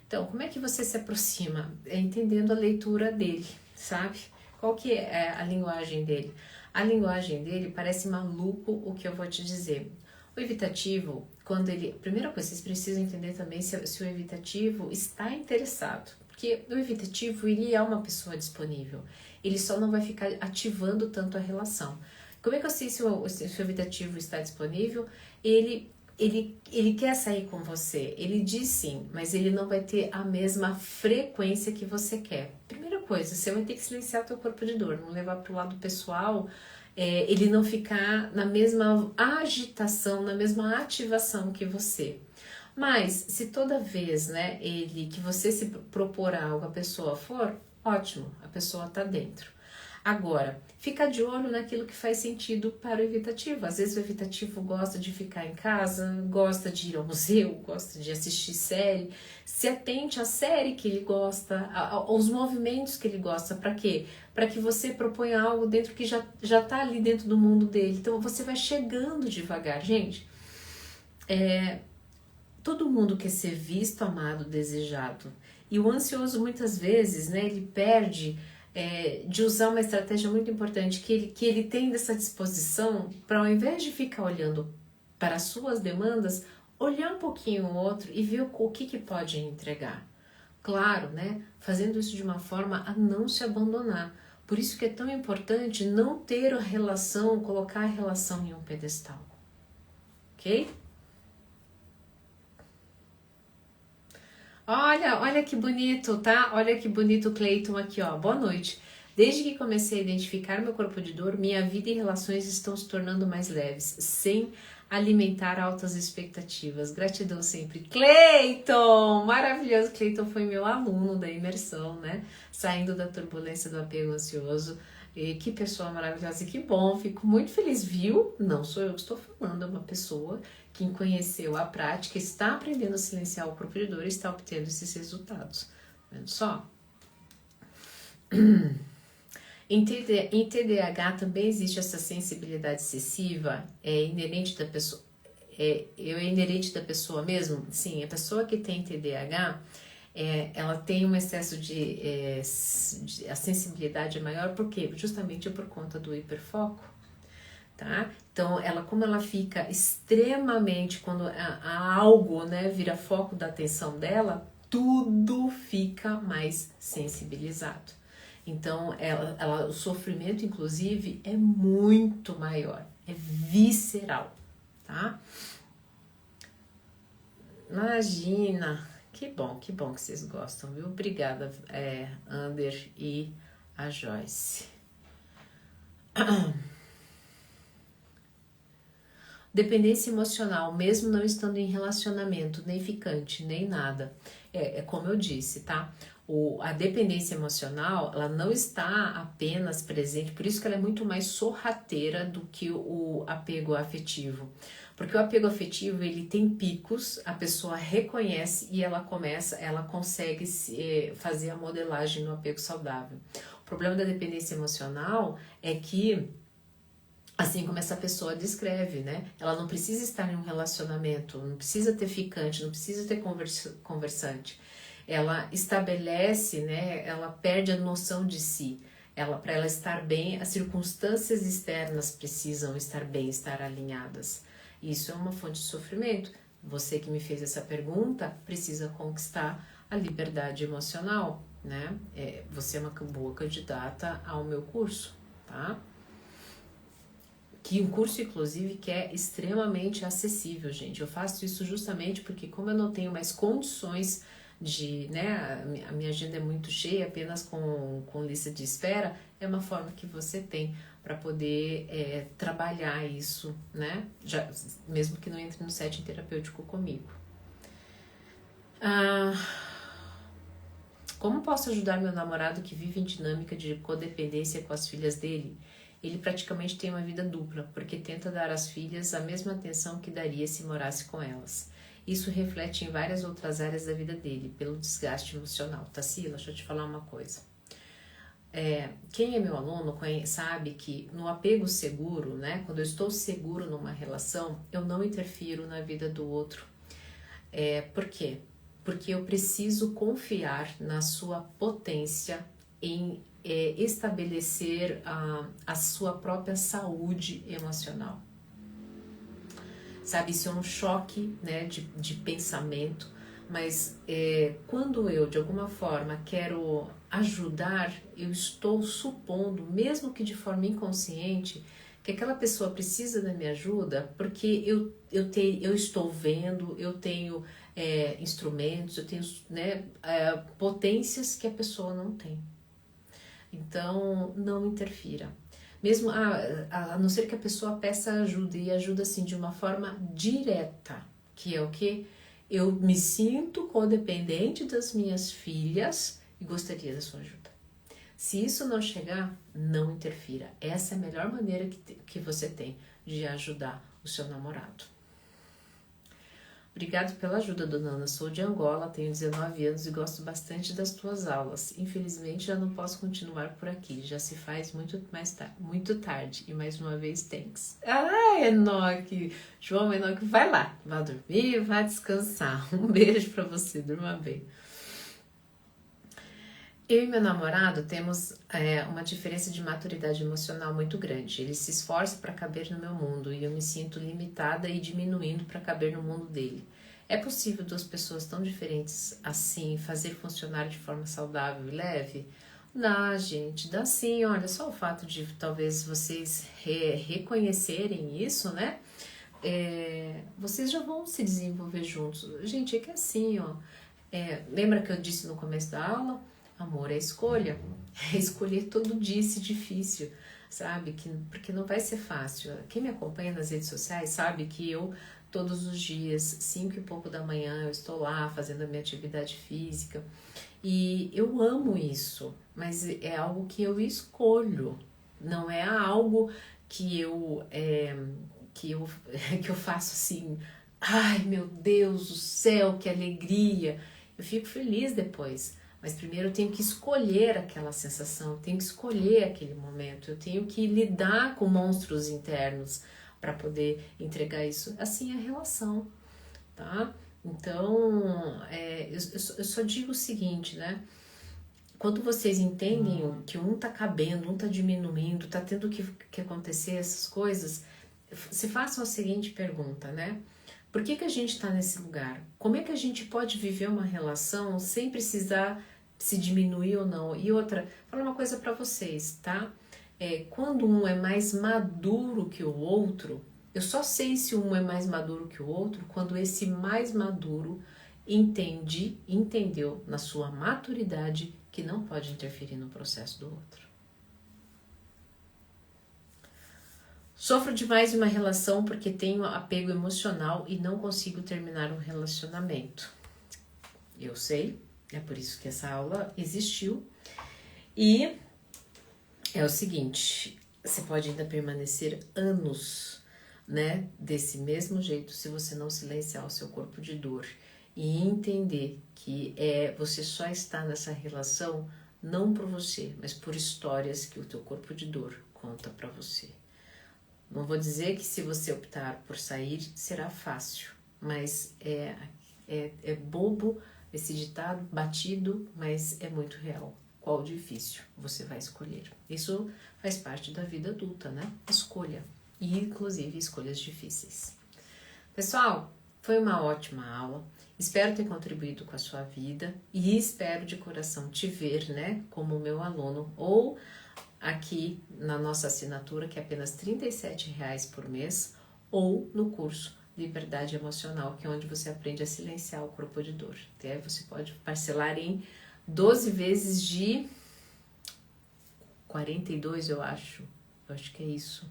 Então, como é que você se aproxima? Entendendo a leitura dele, sabe? Qual que é a linguagem dele? A linguagem dele parece maluco o que eu vou te dizer. O evitativo, quando ele... Primeira coisa, vocês precisam entender também se o evitativo está interessado. Porque o evitativo, ele é uma pessoa disponível. Ele só não vai ficar ativando tanto a relação. Como é que eu sei se o evitativo está disponível? Ele quer sair com você. Ele diz sim, mas ele não vai ter a mesma frequência que você quer. Primeira coisa, você vai ter que silenciar o teu corpo de dor, não levar para o lado pessoal, ele não ficar na mesma agitação, na mesma ativação que você. Mas se toda vez, né, que você se propor algo, a pessoa for, ótimo, a pessoa está dentro. Agora, fica de olho naquilo que faz sentido para o evitativo. Às vezes o evitativo gosta de ficar em casa, gosta de ir ao museu, gosta de assistir série. Se atente à série que ele gosta, aos movimentos que ele gosta. Para quê? Para que você proponha algo dentro que já está ali dentro do mundo dele. Então você vai chegando devagar. Gente, todo mundo quer ser visto, amado, desejado. E o ansioso muitas vezes, né, ele perde de usar uma estratégia muito importante, que ele tem dessa disposição para, ao invés de ficar olhando para as suas demandas, olhar um pouquinho o outro e ver o que pode entregar. Claro, né, fazendo isso de uma forma a não se abandonar. Por isso que é tão importante não ter a relação, colocar a relação em um pedestal. Ok? Olha que bonito, tá? Olha que bonito o Cleiton aqui, ó. Boa noite. Desde que comecei a identificar meu corpo de dor, minha vida e relações estão se tornando mais leves, sem alimentar altas expectativas. Gratidão sempre. Cleiton! Maravilhoso. Cleiton foi meu aluno da imersão, né? Saindo da turbulência do apego ansioso. E que pessoa maravilhosa e que bom. Fico muito feliz, viu? Não sou eu que estou falando, é uma pessoa que conheceu a prática, está aprendendo a silenciar o corpo de dor e está obtendo esses resultados. Vendo só? Em TDAH também existe essa sensibilidade excessiva, é inerente da pessoa. É inerente da pessoa mesmo? Sim, a pessoa que tem TDAH, ela tem um excesso a sensibilidade é maior, por quê? Justamente por conta do hiperfoco. Tá? Então, como ela fica extremamente, quando algo, né, vira foco da atenção dela, tudo fica mais sensibilizado. Então, o sofrimento, inclusive, é muito maior, é visceral, tá? Imagina, que bom que vocês gostam, viu? Obrigada, Ander e a Joyce. Dependência emocional, mesmo não estando em relacionamento, nem ficante, nem nada. É como eu disse, tá? A dependência emocional, ela não está apenas presente, por isso que ela é muito mais sorrateira do que o apego afetivo. Porque o apego afetivo, ele tem picos, a pessoa reconhece e ela consegue fazer a modelagem no apego saudável. O problema da dependência emocional é que, assim como essa pessoa descreve, né? Ela não precisa estar em um relacionamento, não precisa ter ficante, não precisa ter conversante. Ela estabelece, né? Ela perde a noção de si. Para ela estar bem, as circunstâncias externas precisam estar alinhadas. Isso é uma fonte de sofrimento. Você que me fez essa pergunta precisa conquistar a liberdade emocional, né? Você é uma boa candidata ao meu curso, tá? que um curso, inclusive, que é extremamente acessível, gente. Eu faço isso justamente porque, como eu não tenho mais condições de, né, a minha agenda é muito cheia, apenas com lista de espera, é uma forma que você tem para poder trabalhar isso, né, já, mesmo que não entre no setting terapêutico comigo. Como posso ajudar meu namorado que vive em dinâmica de codependência com as filhas dele? Ele praticamente tem uma vida dupla, porque tenta dar às filhas a mesma atenção que daria se morasse com elas. Isso reflete em várias outras áreas da vida dele, pelo desgaste emocional. Tarsila, deixa eu te falar uma coisa. Quem é meu aluno sabe que no apego seguro, né, quando eu estou seguro numa relação, eu não interfiro na vida do outro. Por quê? Porque eu preciso confiar na sua potência em estabelecer a sua própria saúde emocional. Sabe, isso é um choque, né, de pensamento, mas quando eu, de alguma forma, quero ajudar, eu estou supondo, mesmo que de forma inconsciente, que aquela pessoa precisa da minha ajuda, porque eu estou vendo, eu tenho instrumentos, eu tenho, né, potências que a pessoa não tem. Então, não interfira. Mesmo a não ser que a pessoa peça ajuda, e ajuda assim de uma forma direta, que é o que? Eu me sinto codependente das minhas filhas e gostaria da sua ajuda. Se isso não chegar, não interfira. Essa é a melhor maneira que você tem de ajudar o seu namorado. Obrigado pela ajuda, dona Ana. Sou de Angola, tenho 19 anos e gosto bastante das tuas aulas. Infelizmente, já não posso continuar por aqui. Já se faz muito tarde. E mais uma vez, thanks. Ah, Enoque! João Enoque, vai lá. Vá dormir, vá descansar. Um beijo pra você. Durma bem. Eu e meu namorado temos uma diferença de maturidade emocional muito grande. Ele se esforça para caber no meu mundo e eu me sinto limitada e diminuindo para caber no mundo dele. É possível duas pessoas tão diferentes assim fazer funcionar de forma saudável e leve? Dá, gente, dá sim. Olha, só o fato de talvez vocês reconhecerem isso, né? Vocês já vão se desenvolver juntos. Gente, é que assim, ó. Lembra que eu disse no começo da aula? Amor é escolha. É escolher todo dia esse difícil, sabe? Porque não vai ser fácil. Quem me acompanha nas redes sociais sabe que eu, todos os dias, 5 e pouco da manhã, eu estou lá fazendo a minha atividade física. E eu amo isso, mas é algo que eu escolho. Não é algo que que eu faço assim, ai meu Deus do céu, que alegria. Eu fico feliz depois. Mas primeiro eu tenho que escolher aquela sensação, eu tenho que escolher aquele momento, eu tenho que lidar com monstros internos para poder entregar isso. Assim é a relação, tá? Então, eu só digo o seguinte, né? Quando vocês entendem que um tá cabendo, um tá diminuindo, tá tendo que acontecer essas coisas, se façam a seguinte pergunta, né? Por que a gente está nesse lugar? Como é que a gente pode viver uma relação sem precisar se diminuir ou não? E outra, vou falar uma coisa para vocês, tá? Quando um é mais maduro que o outro, eu só sei se um é mais maduro que o outro quando esse mais maduro entendeu na sua maturidade que não pode interferir no processo do outro. Sofro demais em uma relação porque tenho apego emocional e não consigo terminar um relacionamento. Eu sei, é por isso que essa aula existiu. E é o seguinte, você pode ainda permanecer anos, né, desse mesmo jeito se você não silenciar o seu corpo de dor e entender que você só está nessa relação não por você, mas por histórias que o teu corpo de dor conta para você. Não vou dizer que se você optar por sair, será fácil, mas é bobo esse ditado, batido, mas é muito real. Qual difícil você vai escolher? Isso faz parte da vida adulta, né? Escolha, e inclusive escolhas difíceis. Pessoal, foi uma ótima aula. Espero ter contribuído com a sua vida e espero de coração te ver, né, como meu aluno ou aqui na nossa assinatura, que é apenas R$ 37,00 por mês, ou no curso Liberdade Emocional, que é onde você aprende a silenciar o corpo de dor. Até você pode parcelar em 12 vezes de 42, eu acho que é isso,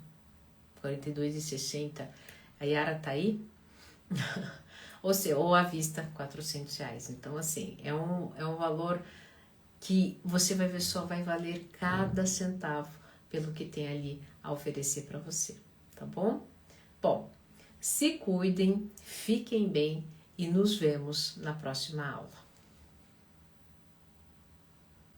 42,60. A Yara tá aí? ou à vista, R$ 400. Então, assim, é um valor que você vai ver, só vai valer cada centavo pelo que tem ali a oferecer para você, tá bom? Bom, se cuidem, fiquem bem e nos vemos na próxima aula.